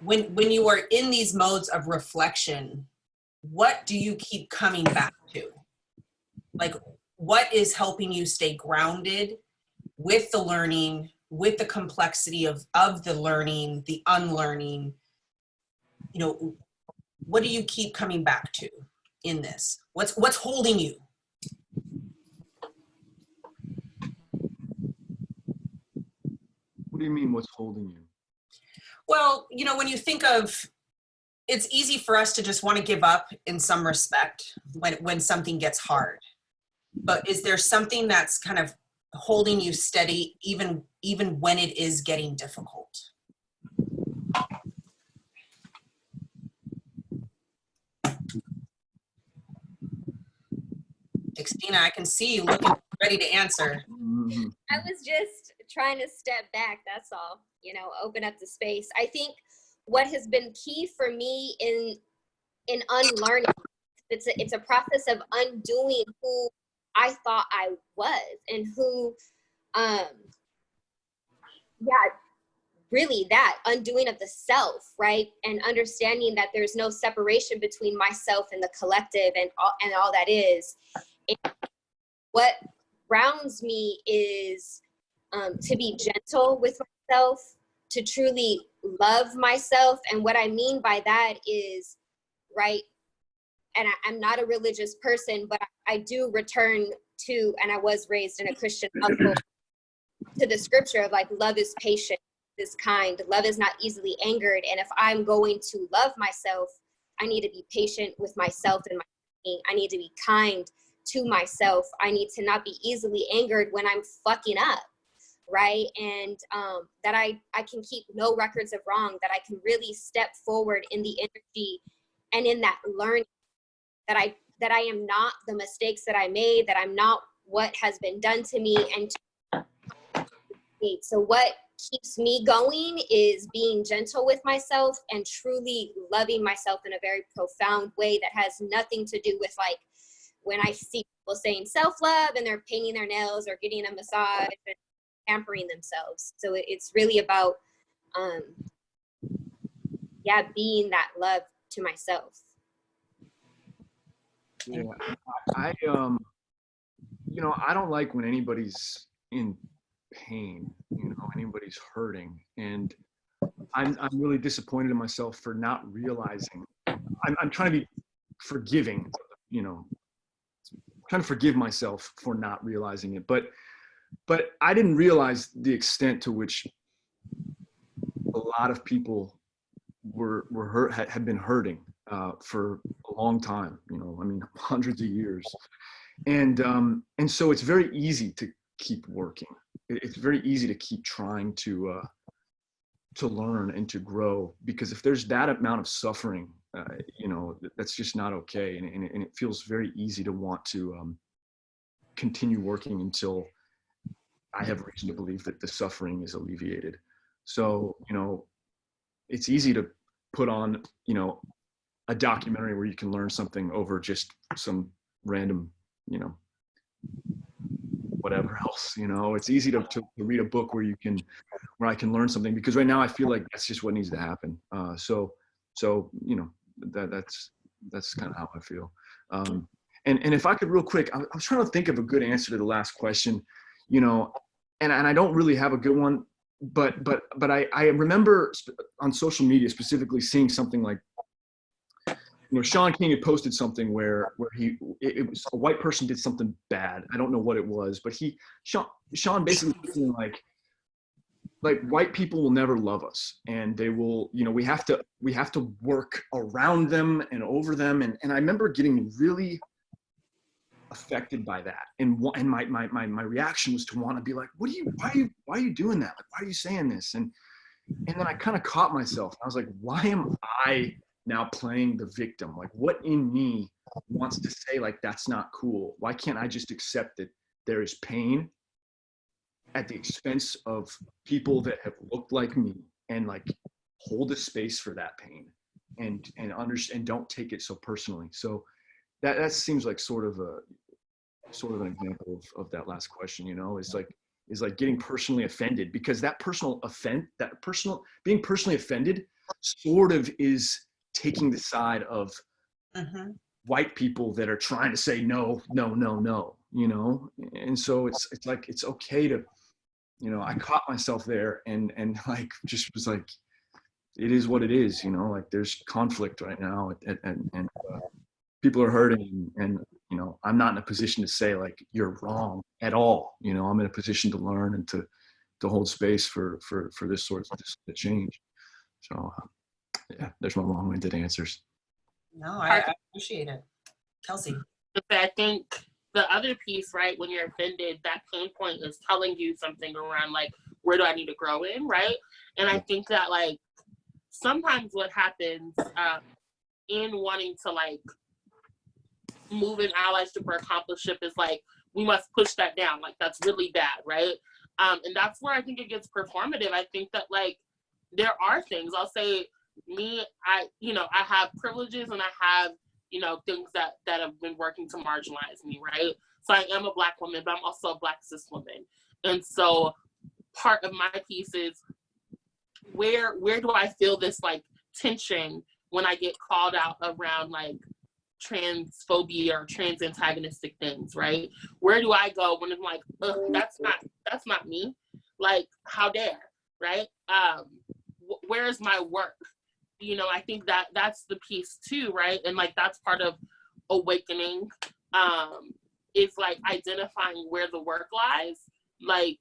When you are in these modes of reflection, what do you keep coming back to? Like, what is helping you stay grounded with the learning, with the complexity of the learning, the unlearning? You know, what do you keep coming back to in this? What's holding you? What do you mean, what's holding you? Well, you know, when you think of, it's easy for us to just want to give up in some respect when something gets hard. But is there something that's kind of holding you steady even when it is getting difficult? Christina, I can see you looking ready to answer. I was just trying to step back, that's all, you know, open up the space. I think what has been key for me in unlearning, it's a process of undoing who I thought I was, and who, really that undoing of the self, right? And understanding that there's no separation between myself and the collective and all that is. And what grounds me is to be gentle with myself, to truly love myself. And what I mean by that is, right, and I'm not a religious person, but I do return to, and I was raised in a Christian household, to the scripture of like, love is patient, is kind, love is not easily angered. And if I'm going to love myself, I need to be patient with myself and I need to be kind to myself. I need to not be easily angered when I'm fucking up, right? And that I can keep no records of wrong, that I can really step forward in the energy and in that learning, that I am not the mistakes that I made, that I'm not what has been done to me. And so what keeps me going is being gentle with myself and truly loving myself in a very profound way that has nothing to do with like when I see people saying self-love and they're painting their nails or getting a massage and pampering themselves. So it's really about, being that love to myself. Yeah, I don't like when anybody's in pain, anybody's hurting, and I'm really disappointed in myself for not realizing. I'm trying to be forgiving, trying to forgive myself for not realizing it, but I didn't realize the extent to which a lot of people were hurt, had been hurting for a long time, hundreds of years. And so it's very easy to keep working. It's very easy to keep trying to learn and to grow, because if there's that amount of suffering, that's just not okay. And it feels very easy to want to continue working until I have reason to believe that the suffering is alleviated. So, it's easy to put on, a documentary where you can learn something over just some random, you know, whatever else, you know. It's easy to read a book where I can learn something, because right now I feel like that's just what needs to happen. So you know, that's kind of how I feel. And if I could real quick, I was trying to think of a good answer to the last question, you know, and I don't really have a good one, but I remember on social media specifically seeing something like, you know, Sean King had posted something where it was a white person did something bad. I don't know what it was, but Sean basically said something like white people will never love us, and they will, you know, we have to work around them and over them. And I remember getting really affected by that. And my reaction was to want to be like, why are you doing that? Like, why are you saying this? And then I kind of caught myself. I was like, why am I now playing the victim? Like, what in me wants to say, like, that's not cool? Why can't I just accept that there is pain at the expense of people that have looked like me, and like hold a space for that pain and understand, and don't take it so personally. So that seems like sort of an example of that last question, you know, is like getting personally offended, because being personally offended sort of is taking the side of white people that are trying to say no, you know. And so it's like, it's okay to, you know, I caught myself there and like just was like, it is what it is, you know, like there's conflict right now, and people are hurting, and you know, I'm not in a position to say like you're wrong at all. You know, I'm in a position to learn and to hold space for this sort of change. So yeah, there's my long-winded answers. No, I appreciate it. Kelsey. I think the other piece, right, when you're offended, that pain point is telling you something around like, where do I need to grow in, right? And I think that like sometimes what happens in wanting to like move in allyship or accompliceship is like, we must push that down, like that's really bad, right? And that's where I think it gets performative. I think that like there are things, I'll say I have privileges, and I have, you know, things that have been working to marginalize me, right? So I am a Black woman, but I'm also a Black cis woman. And so part of my piece is where do I feel this like tension when I get called out around like transphobia or trans antagonistic things, right? Where do I go when I'm like, that's not me? Like, how dare, right? Where's my work? You know, I think that's the piece too, right? And like that's part of awakening, is like identifying where the work lies, like,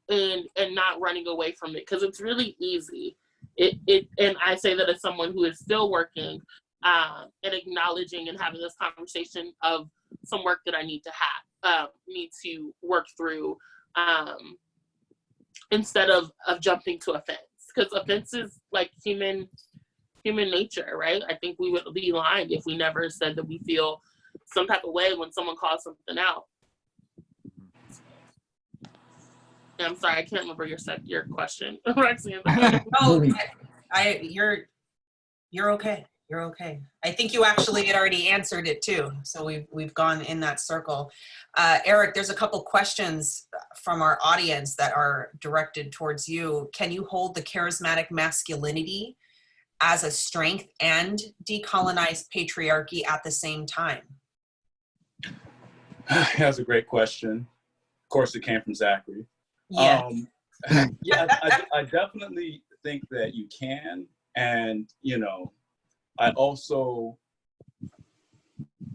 and not running away from it, because it's really easy. And I say that as someone who is still working, and acknowledging and having this conversation of some work that I need to work through, instead of jumping to offense, because offense is like human nature, right? I think we would be lying if we never said that we feel some type of way when someone calls something out. And I'm sorry, I can't remember your question, Roxanne. Oh, you're okay. You're okay. I think you actually had already answered it too. So we've gone in that circle. Eric, there's a couple questions from our audience that are directed towards you. Can you hold the charismatic masculinity as a strength and decolonize patriarchy at the same time? That's a great question. Of course, it came from Zachary. Yeah. Yeah, I definitely think that you can. And, you know, I also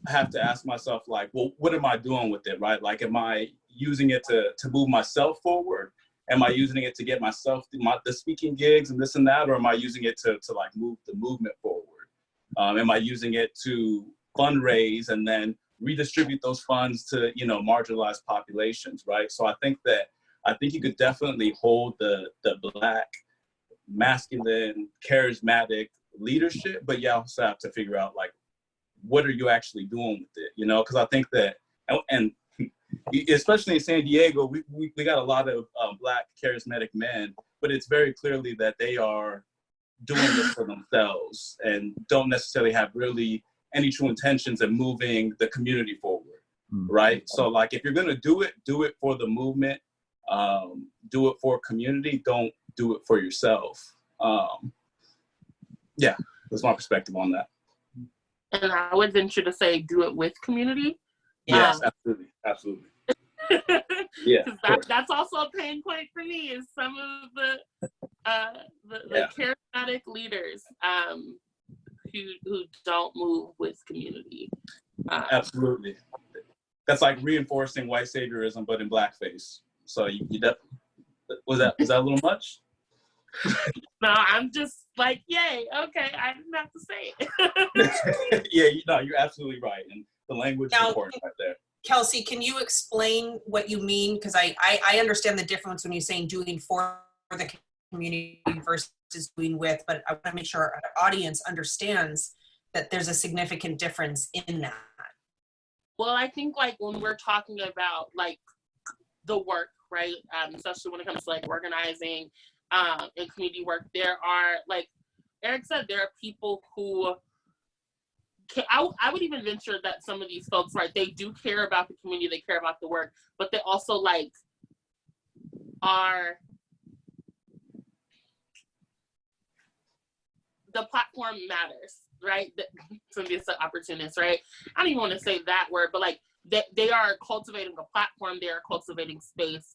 have to ask myself, like, well, what am I doing with it, right? Like, am I using it to move myself forward? Am I using it to get myself the speaking gigs and this and that? Or am I using it to like move the movement forward? Am I using it to fundraise and then redistribute those funds to, you know, marginalized populations, right? So I think you could definitely hold the Black, masculine, charismatic leadership, but you also have to figure out, like, what are you actually doing with it, you know? Because I think that, and especially in San Diego, we got a lot of Black charismatic men, but it's very clearly that they are doing this for themselves and don't necessarily have really any true intentions of moving the community forward, right? So like, if you're gonna do it for the movement, do it for community, don't do it for yourself. Yeah, that's my perspective on that. And I would venture to say, do it with community. Yes, absolutely, absolutely. Yeah, that's also a pain point for me, is some of the charismatic leaders who don't move with community. Absolutely. That's like reinforcing white saviorism, but in blackface. So you definitely, was that a little much? No, I'm just like, yay, okay, I didn't have to say it. Yeah, you're absolutely right. And the language is important right there. Kelsey, can you explain what you mean? Because I understand the difference when you're saying doing for the community versus doing with, but I want to make sure our audience understands that there's a significant difference in that. Well, I think like when we're talking about like the work, right, especially when it comes to like organizing and community work, there are, like Eric said, there are people who I would even venture that some of these folks, right, they do care about the community, they care about the work, but they also like are, the platform matters, right? Somebody is an opportunist, right? I don't even want to say that word, but like they are cultivating a platform, they are cultivating space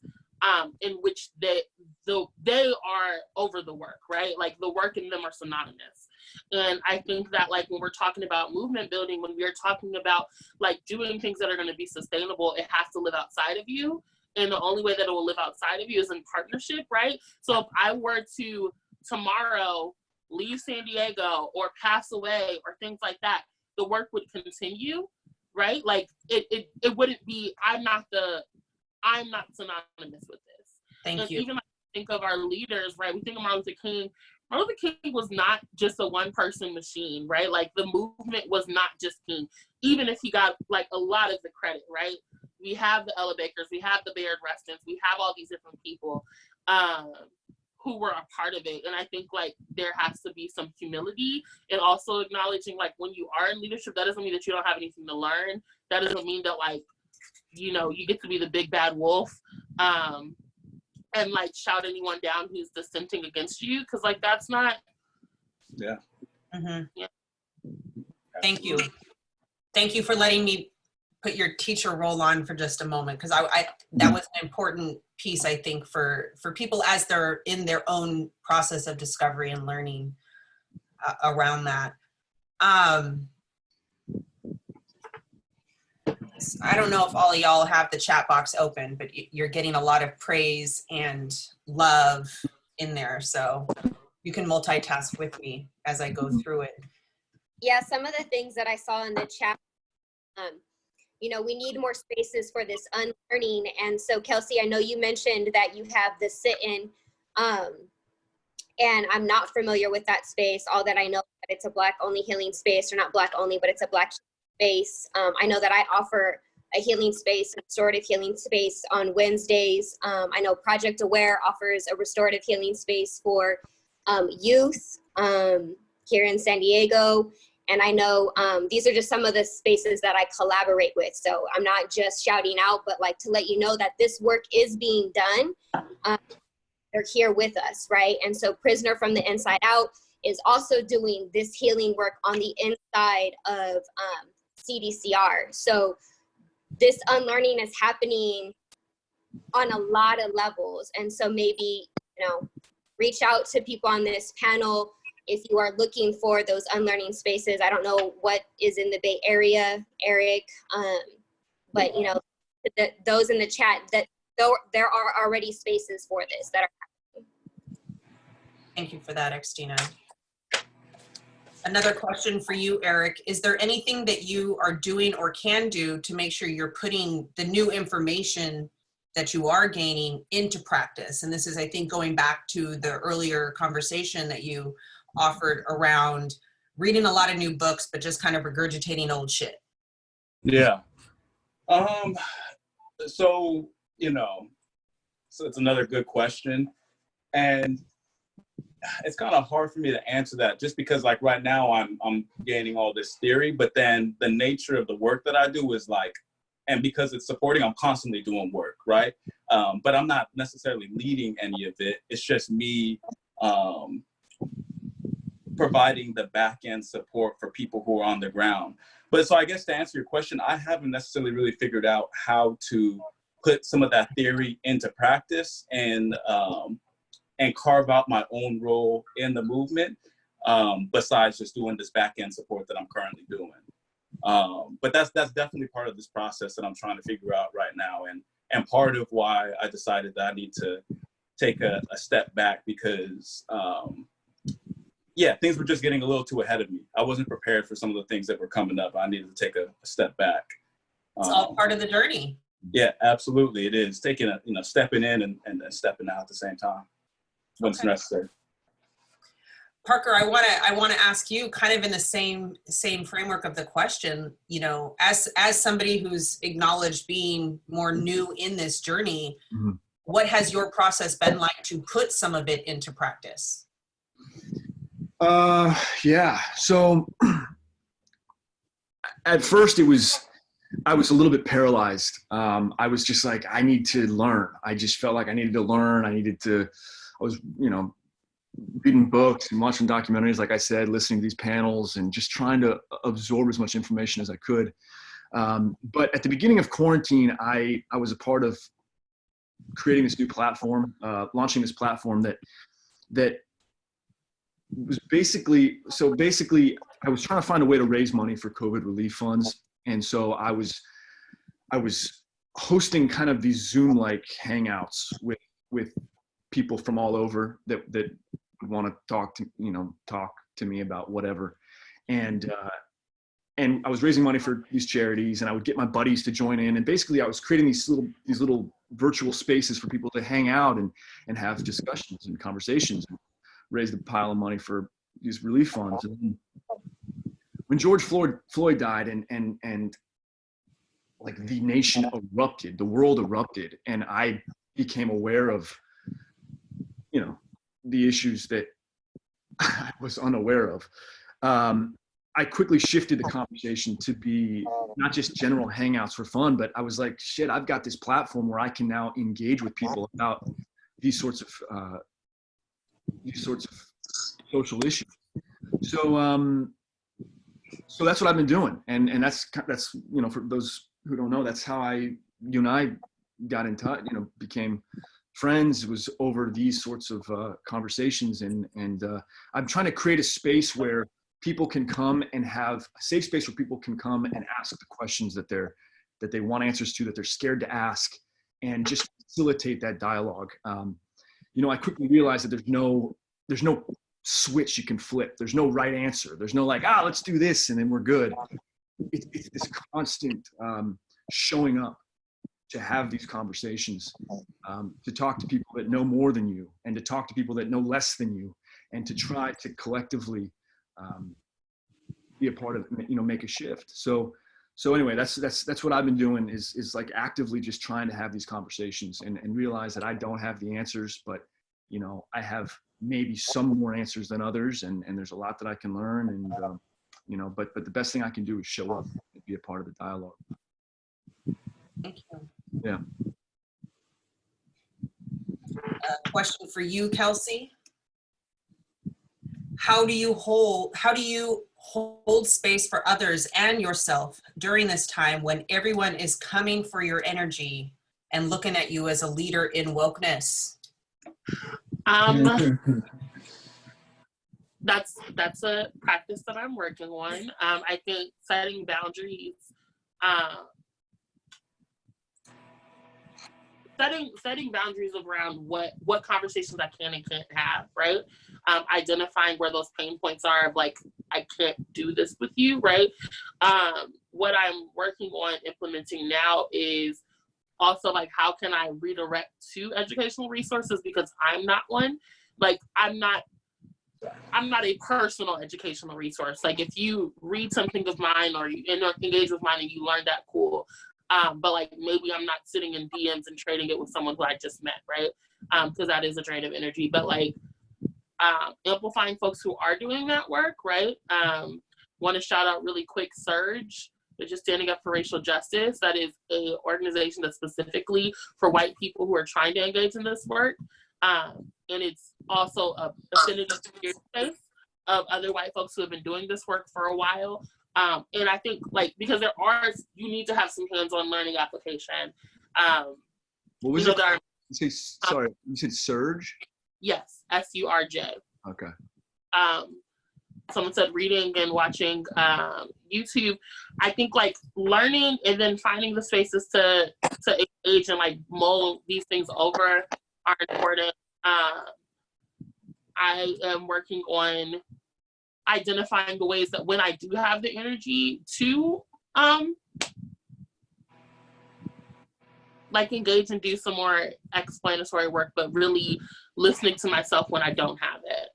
in which they are over the work, right? Like the work and them are synonymous. And I think that like when we're talking about movement building, when we're talking about like doing things that are going to be sustainable, it has to live outside of you. And the only way that it will live outside of you is in partnership, right? So if I were to tomorrow leave San Diego or pass away or things like that, the work would continue, right? Like it wouldn't be, I'm not synonymous with this. Thank you. Even like, think of our leaders, right? We think of Martin Luther King. Martin Luther King was not just a one-person machine, right? Like the movement was not just King, even if he got like a lot of the credit, right? We have the Ella Bakers, we have the Bayard Rustins, we have all these different people who were a part of it. And I think like there has to be some humility and also acknowledging like when you are in leadership, that doesn't mean that you don't have anything to learn. That doesn't mean that like, you know, you get to be the big bad wolf and like shout anyone down who's dissenting against you, because like that's not. Yeah. Mm-hmm. Yeah. Thank you. Thank you for letting me put your teacher role on for just a moment, because I that was an important piece, I think, for people as they're in their own process of discovery and learning around that. I don't know if all of y'all have the chat box open, but you're getting a lot of praise and love in there. So you can multitask with me as I go through it. Yeah, some of the things that I saw in the chat, you know, we need more spaces for this unlearning. And so Kelsey, I know you mentioned that you have the sit-in, and I'm not familiar with that space. All that I know that it's a Black only healing space, or not Black only, but it's a Black space. I know that I offer a healing space, a restorative healing space on Wednesdays. I know Project Aware offers a restorative healing space for youth here in San Diego. And I know these are just some of the spaces that I collaborate with. So I'm not just shouting out, but like to let you know that this work is being done. They're here with us, right? And so Prisoner from the Inside Out is also doing this healing work on the inside of CDCR. So this unlearning is happening on a lot of levels. And so maybe, you know, reach out to people on this panel if you are looking for those unlearning spaces. I don't know what is in the Bay Area, Eric, but you know, those in the chat, that there are already spaces for this that are happening. Thank you for that, Xtina. Another question for you, Eric. Is there anything that you are doing or can do to make sure you're putting the new information that you are gaining into practice? And this is, I think, going back to the earlier conversation that you offered around reading a lot of new books, but just kind of regurgitating old shit. Yeah. So, you know, so it's another good question. And it's kind of hard for me to answer that, just because like right now I'm gaining all this theory, but then the nature of the work that I do is like, and because it's supporting, I'm constantly doing work, right? But I'm not necessarily leading any of it. It's just me providing the back end support for people who are on the ground. But so I guess to answer your question, I haven't necessarily really figured out how to put some of that theory into practice and carve out my own role in the movement, besides just doing this back end support that I'm currently doing. But that's definitely part of this process that I'm trying to figure out right now, and part of why I decided that I need to take a step back, because things were just getting a little too ahead of me. I wasn't prepared for some of the things that were coming up. I needed to take a step back. It's all part of the journey. Yeah, absolutely, it is. Taking stepping in and stepping out at the same time when it's necessary. Parker, I want to ask you, kind of in the same framework of the question, as somebody who's acknowledged being more new in this journey, Mm-hmm. What has your process been like to put some of it into practice? So at first I was a little bit paralyzed. I was just like, I need to learn. I just felt like I needed to learn. I was, reading books and watching documentaries, like I said, listening to these panels and just trying to absorb as much information as I could. But at the beginning of quarantine, I was a part of creating this new platform, launching this platform that was basically I was trying to find a way to raise money for COVID relief funds. And so I was hosting kind of these Zoom-like hangouts with people from all over that want to talk to me about whatever. And I was raising money for these charities, and I would get my buddies to join in. And basically I was creating these little virtual spaces for people to hang out and have discussions and conversations, and raise the pile of money for these relief funds. And when George Floyd died and like the nation erupted, the world erupted, and I became aware of, the issues that I was unaware of. I quickly shifted the conversation to be not just general hangouts for fun, but I was like, shit, I've got this platform where I can now engage with people about these sorts of social issues. So that's what I've been doing, and that's for those who don't know, that's how you and I got in touch, became friends, was over these sorts of conversations, and I'm trying to create a space where people can come and have a safe space where people can come and ask the questions that they want answers to, that they're scared to ask, and just facilitate that dialogue. I quickly realized that there's no switch you can flip. There's no right answer. There's no like, let's do this and then we're good. It's this constant showing up to have these conversations, to talk to people that know more than you, and to talk to people that know less than you, and to try to collectively be a part of, make a shift. So anyway, that's what I've been doing, is like actively just trying to have these conversations and realize that I don't have the answers, but I have maybe some more answers than others, and there's a lot that I can learn, and but the best thing I can do is show up and be a part of the dialogue. Thank you. Yeah. A question for you, Kelsey. How do you hold space for others and yourself during this time when everyone is coming for your energy and looking at you as a leader in wokeness? That's a practice that I'm working on. I think setting boundaries, setting boundaries around what conversations I can and can't have, right? Identifying where those pain points are of like, I can't do this with you, right? What I'm working on implementing now is also like, how can I redirect to educational resources, because I'm not one. Like, I'm not a personal educational resource. Like, if you read something of mine or you engage with mine and you learn that, cool. But like, maybe I'm not sitting in DMs and trading it with someone who I just met, right? Because that is a drain of energy. But like, amplifying folks who are doing that work, right? Want to shout out really quick Surge, which is Standing Up for Racial Justice. That is an organization that's specifically for white people who are trying to engage in this work. And it's also a affinity peer space of other white folks who have been doing this work for a while. And I think, like, because you need to have some hands-on learning application. What was it? Sorry, you said Surge? Yes, SURJ. Okay. Someone said reading and watching YouTube. I think like learning and then finding the spaces to engage and like mull these things over are important. I am working on identifying the ways that when I do have the energy to like engage and do some more explanatory work, but really listening to myself when I don't have it.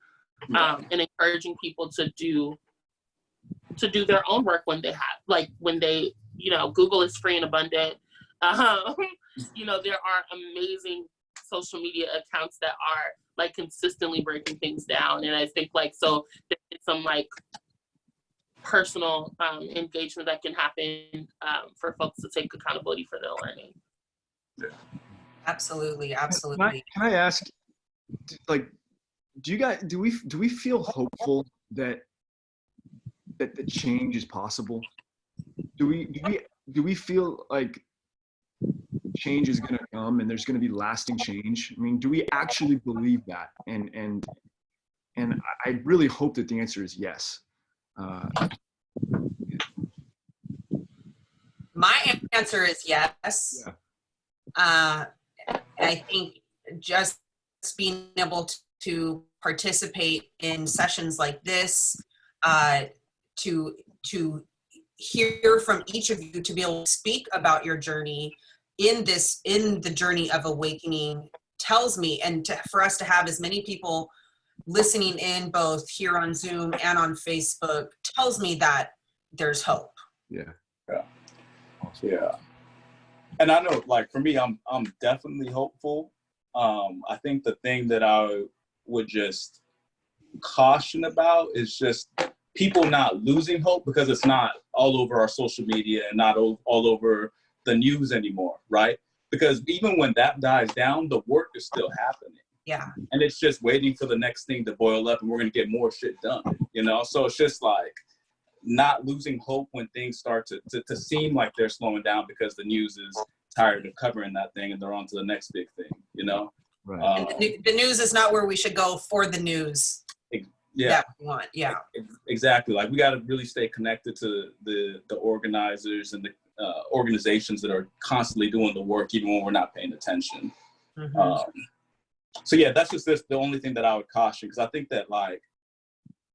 And encouraging people to do their own work when they have, like when they, Google is free and abundant. There are amazing social media accounts that are like consistently breaking things down. And I think like, so there's some like personal engagement that can happen for folks to take accountability for their learning. Absolutely. Can I ask, like, do we feel hopeful that the change is possible? Do we feel like change is going to come and there's going to be lasting change? I mean, do we actually believe that? And I really hope that the answer is yes. My answer is yes. Yeah. I think just being able to participate in sessions like this, to hear from each of you, to be able to speak about your journey in the journey of awakening, tells me, and for us to have as many people listening in both here on Zoom and on Facebook, tells me that there's hope. Yeah. And I know, like, for me, I'm definitely hopeful. I think the thing that I would just caution about is just people not losing hope, because it's not all over our social media and not all over the news anymore, right? Because even when that dies down, the work is still happening. Yeah. And it's just waiting for the next thing to boil up and we're going to get more shit done, So it's just like not losing hope when things start to seem like they're slowing down because the news is tired of covering that thing and they're on to the next big thing, Right. And the news is not where we should go for the news. Yeah. That we want. Yeah. Exactly. Like, we got to really stay connected to the organizers and the organizations that are constantly doing the work, even when we're not paying attention. Mm-hmm. So yeah, that's just the only thing that I would caution, because I think that like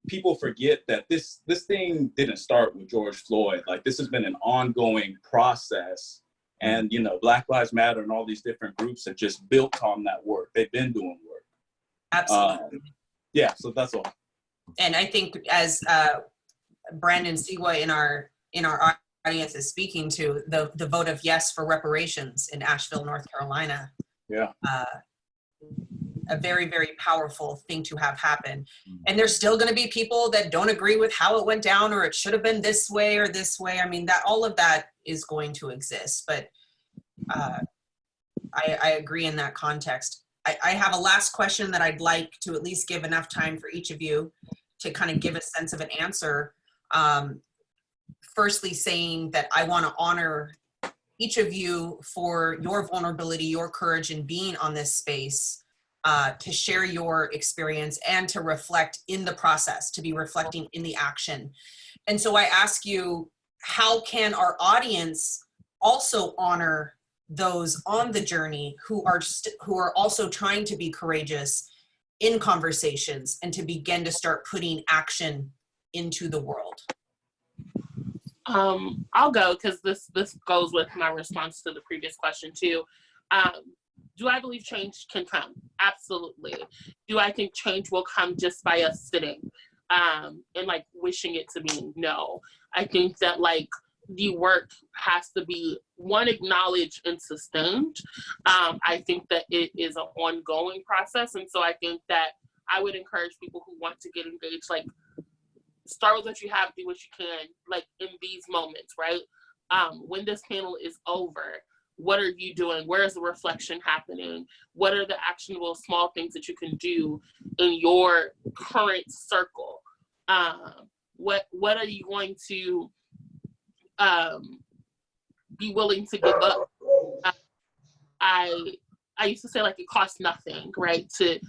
people forget that this thing didn't start with George Floyd. Like, this has been an ongoing process, and Black Lives Matter and all these different groups have just built on that work. They've been doing work. Absolutely. Yeah. So that's all. And I think, as Brandon Seawoy in our audience is speaking to, the vote of yes for reparations in Asheville, North Carolina. Yeah. A very, very powerful thing to have happen. And there's still going to be people that don't agree with how it went down, or it should have been this way or this way. I mean, that all of that is going to exist. But I agree in that context. I have a last question that I'd like to at least give enough time for each of you to kind of give a sense of an answer. Firstly, saying that I want to honor each of you for your vulnerability, your courage in being on this space, to share your experience and to reflect in the process, to be reflecting in the action. And so I ask you, how can our audience also honor those on the journey who are also trying to be courageous in conversations and to begin to start putting action into the world? I'll go, because this goes with my response to the previous question too. Do I believe change can come? Absolutely. Do I think change will come just by us sitting and like wishing it to be? No. I think that like the work has to be, one, acknowledged and sustained. I think that it is an ongoing process. And so I think that I would encourage people who want to get engaged, like, start with what you have, do what you can, like, in these moments, right? When this panel is over, what are you doing? Where is the reflection happening? What are the actionable small things that you can do in your current circle? What are you going to be willing to give up? I used to say, like, it costs nothing, right, to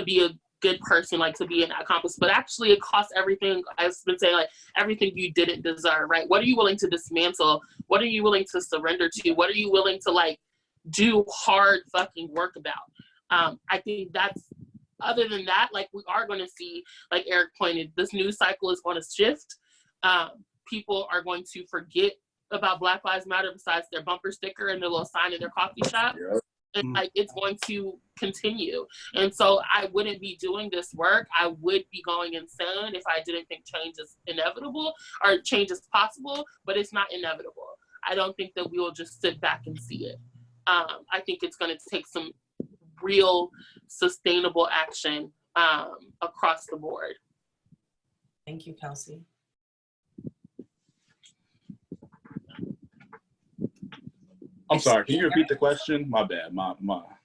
be a good person, like, to be an accomplice, but actually it costs everything. I've been saying, like, everything you didn't deserve, right? What are you willing to dismantle? What are you willing to surrender to? What are you willing to, like, do hard fucking work about? I think that's, other than that, like, we are going to see, like Eric pointed, this news cycle is going to shift. People are going to forget about Black Lives Matter besides their bumper sticker and their little sign in their coffee shop. Yep. And, like, it's going to continue. And so I wouldn't be doing this work. I would be going insane if I didn't think change is inevitable or change is possible, but it's not inevitable. I don't think that we will just sit back and see it. I think it's going to take some real sustainable action across the board. Thank you, Kelsey. I'm sorry, can you repeat the question? My bad, my.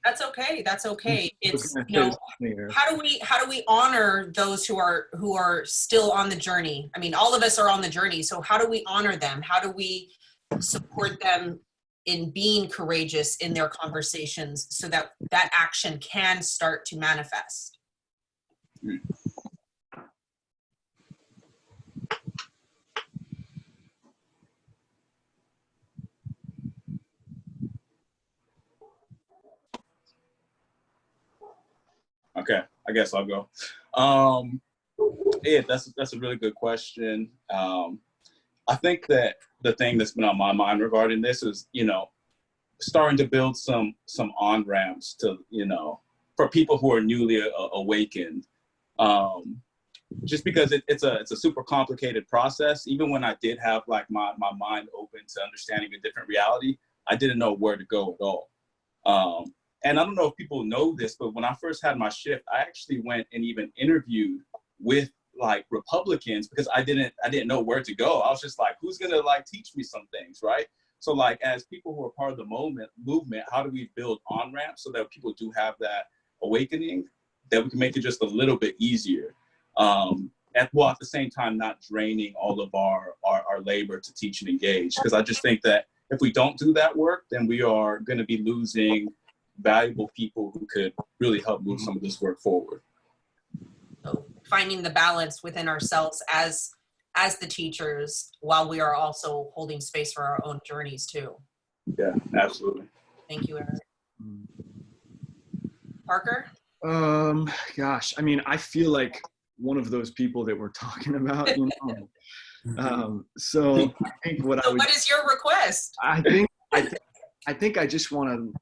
That's okay. That's okay. It's, Okay. you know, how do we honor those who are still on the journey? I mean, all of us are on the journey. So how do we honor them? How do we support them in being courageous in their conversations so that that action can start to manifest? Okay, I guess I'll go. Yeah, that's a really good question. I think that the thing that's been on my mind regarding this is, you know, starting to build some on-ramps to, you know, for people who are newly awakened. Just because it's a super complicated process. Even when I did have, like, my mind open to understanding a different reality, I didn't know where to go at all. And I don't know if people know this, but when I first had my shift, I actually went and even interviewed with, like, Republicans because I didn't know where to go. I was just like, who's gonna, like, teach me some things, right? So, like, as people who are part of the movement, how do we build on-ramps so that people do have that awakening, that we can make it just a little bit easier? At the same time, not draining all of our labor to teach and engage. Because I just think that if we don't do that work, then we are gonna be losing valuable people who could really help move some of this work forward. So finding the balance within ourselves as the teachers, while we are also holding space for our own journeys too. Yeah, absolutely. Thank you, Eric. Parker? Gosh, I mean, I feel like one of those people that we're talking about, you know. So I think what what is your request? I think I just want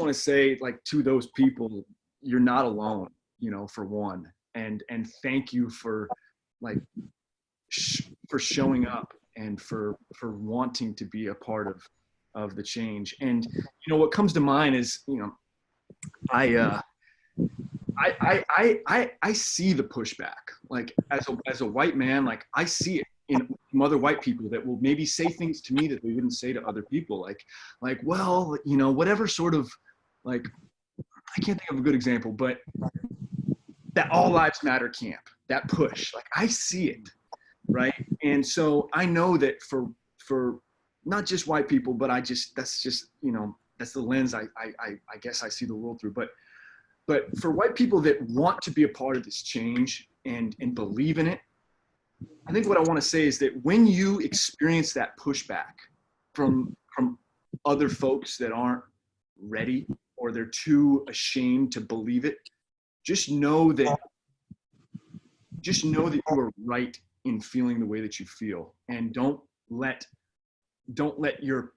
to say, like, to those people, you're not alone, you know, for one, and thank you for, like, for showing up and for wanting to be a part of the change. And, you know, what comes to mind is, you know, I see the pushback, like, as a white man, like, I see it in other white people that will maybe say things to me that they wouldn't say to other people, like, well, you know, whatever sort of, like, I can't think of a good example, but that all lives matter camp, that push, like, I see it, right? And so I know that for not just white people, but that's just, you know, that's the lens I guess I see the world through. But for white people that want to be a part of this change and believe in it, I think what I want to say is that when you experience that pushback from other folks that aren't ready or they're too ashamed to believe it, just know that you are right in feeling the way that you feel, and don't let your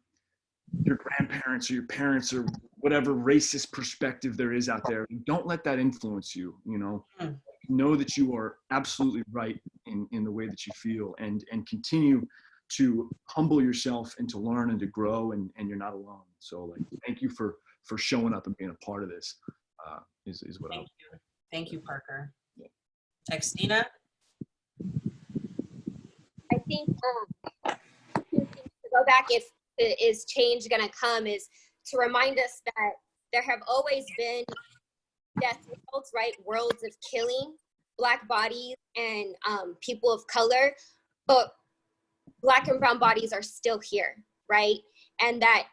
grandparents or your parents or whatever racist perspective there is out there, don't let that influence you. You know that you are absolutely right in the way that you feel, and continue to humble yourself and to learn and to grow, and you're not alone. So, like, thank you for showing up and being a part of this, is what I Thank you, Parker. Xtina? I think to go back, if is change going to come, is to remind us that there have always been death worlds, right? Worlds of killing Black bodies and people of color, but Black and brown bodies are still here, right? And that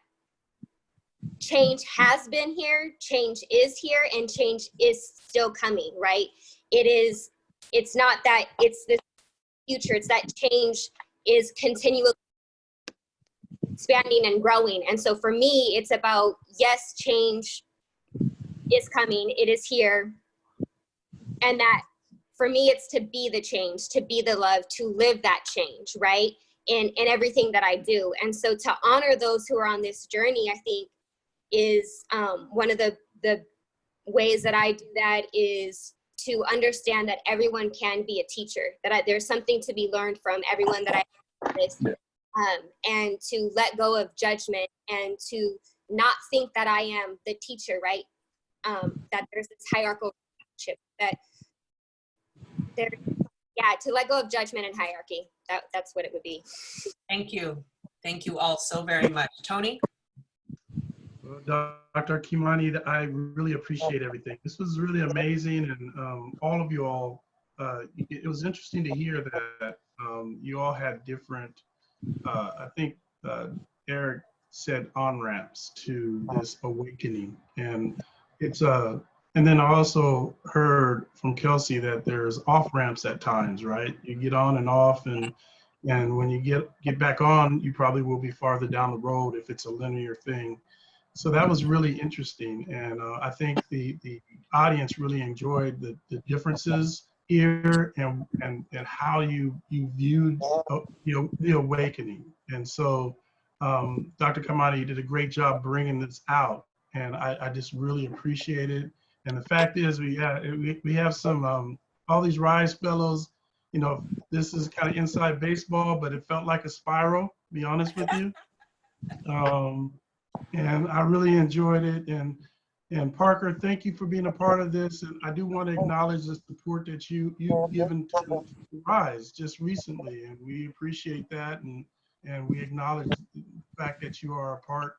change has been here, change is here, and change is still coming, right? It's not that it's the future, it's that change is continually expanding and growing. And so for me, it's about, yes, change is coming, it is here. And that for me, it's to be the change, to be the love, to live that change, right? In everything that I do. And so to honor those who are on this journey, I think is one of the ways that I do that is to understand that everyone can be a teacher, that there's something to be learned from everyone that I this, and to let go of judgment and to not think that I am the teacher, right? That there's this hierarchical relationship, that there, yeah, to let go of judgment and hierarchy. That's what it would be. Thank you. Thank you all so very much. Tony? Well, Dr. Kimani, I really appreciate everything. This was really amazing, and all of you all, it was interesting to hear that you all had different, I think Eric said on-ramps to this awakening, and it's and then I also heard from Kelsey that there's off-ramps at times, right? You get on and off, and when you get back on, you probably will be farther down the road if it's a linear thing. So that was really interesting, and I think the audience really enjoyed the differences here and how you viewed the awakening. And so Dr. Kamani, you did a great job bringing this out, and I just really appreciate it. And the fact is, we have some all these RISE fellows. You know, this is kind of inside baseball, but it felt like a spiral, to be honest with you. And I really enjoyed it. And Parker, thank you for being a part of this. And I do want to acknowledge the support that you've given to RISE just recently, and we appreciate that. And we acknowledge the fact that you are a part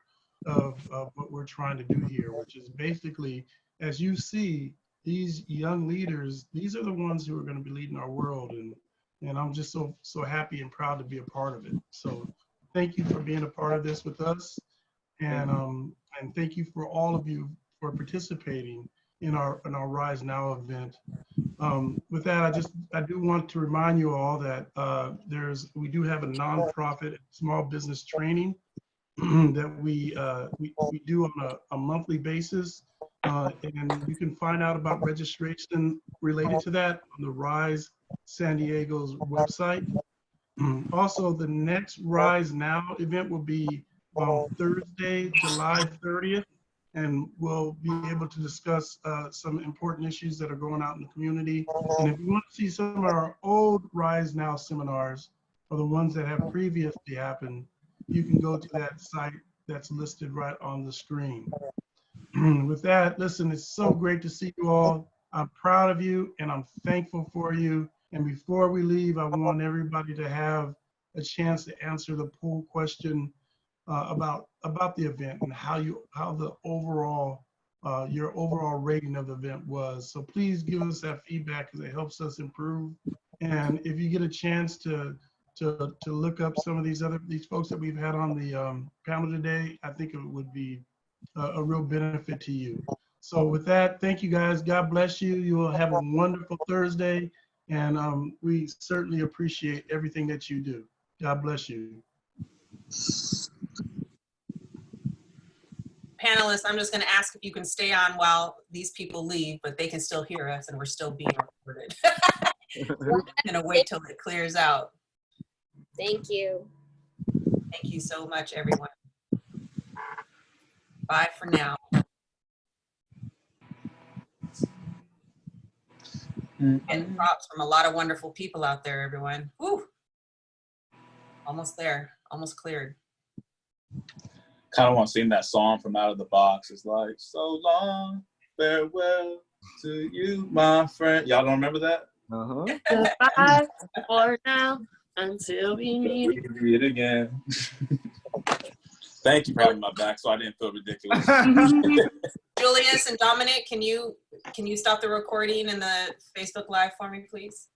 of what we're trying to do here, which is basically, as you see, these young leaders, these are the ones who are going to be leading our world. And I'm just so happy and proud to be a part of it. So thank you for being a part of this with us. And thank you for all of you for participating in our Rise Now event. With that, I do want to remind you all that we do have a nonprofit small business training that we do on a monthly basis, and you can find out about registration related to that on the Rise San Diego's website. Also, the next Rise Now event will be on Thursday, July 30th, and we'll be able to discuss some important issues that are going out in the community. And if you want to see some of our old Rise Now seminars, or the ones that have previously happened, you can go to that site that's listed right on the screen. With that, listen, it's so great to see you all. I'm proud of you, and I'm thankful for you. And before we leave, I want everybody to have a chance to answer the poll question about the event and how the overall your overall rating of the event was. So please give us that feedback, because it helps us improve. And if you get a chance to look up some of these folks that we've had on the panel today, I think it would be a real benefit to you. So with that, thank you guys. God bless you. You will have a wonderful Thursday, and we certainly appreciate everything that you do. God bless you. Panelists, I'm just going to ask if you can stay on while these people leave, but they can still hear us and we're still being recorded. I'm going to wait till it clears out. Thank you. Thank you so much, everyone. Bye for now. Getting props from a lot of wonderful people out there, everyone. Woo! Almost there, almost cleared. Kind of want to sing that song from Out of the Box. It's like, so long, farewell to you, my friend. Y'all don't remember that? Uh-huh. Goodbye for now until we meet. Read it again. Thank you for having my back, so I didn't feel ridiculous. Julius and Dominic, can you stop the recording and the Facebook Live for me, please?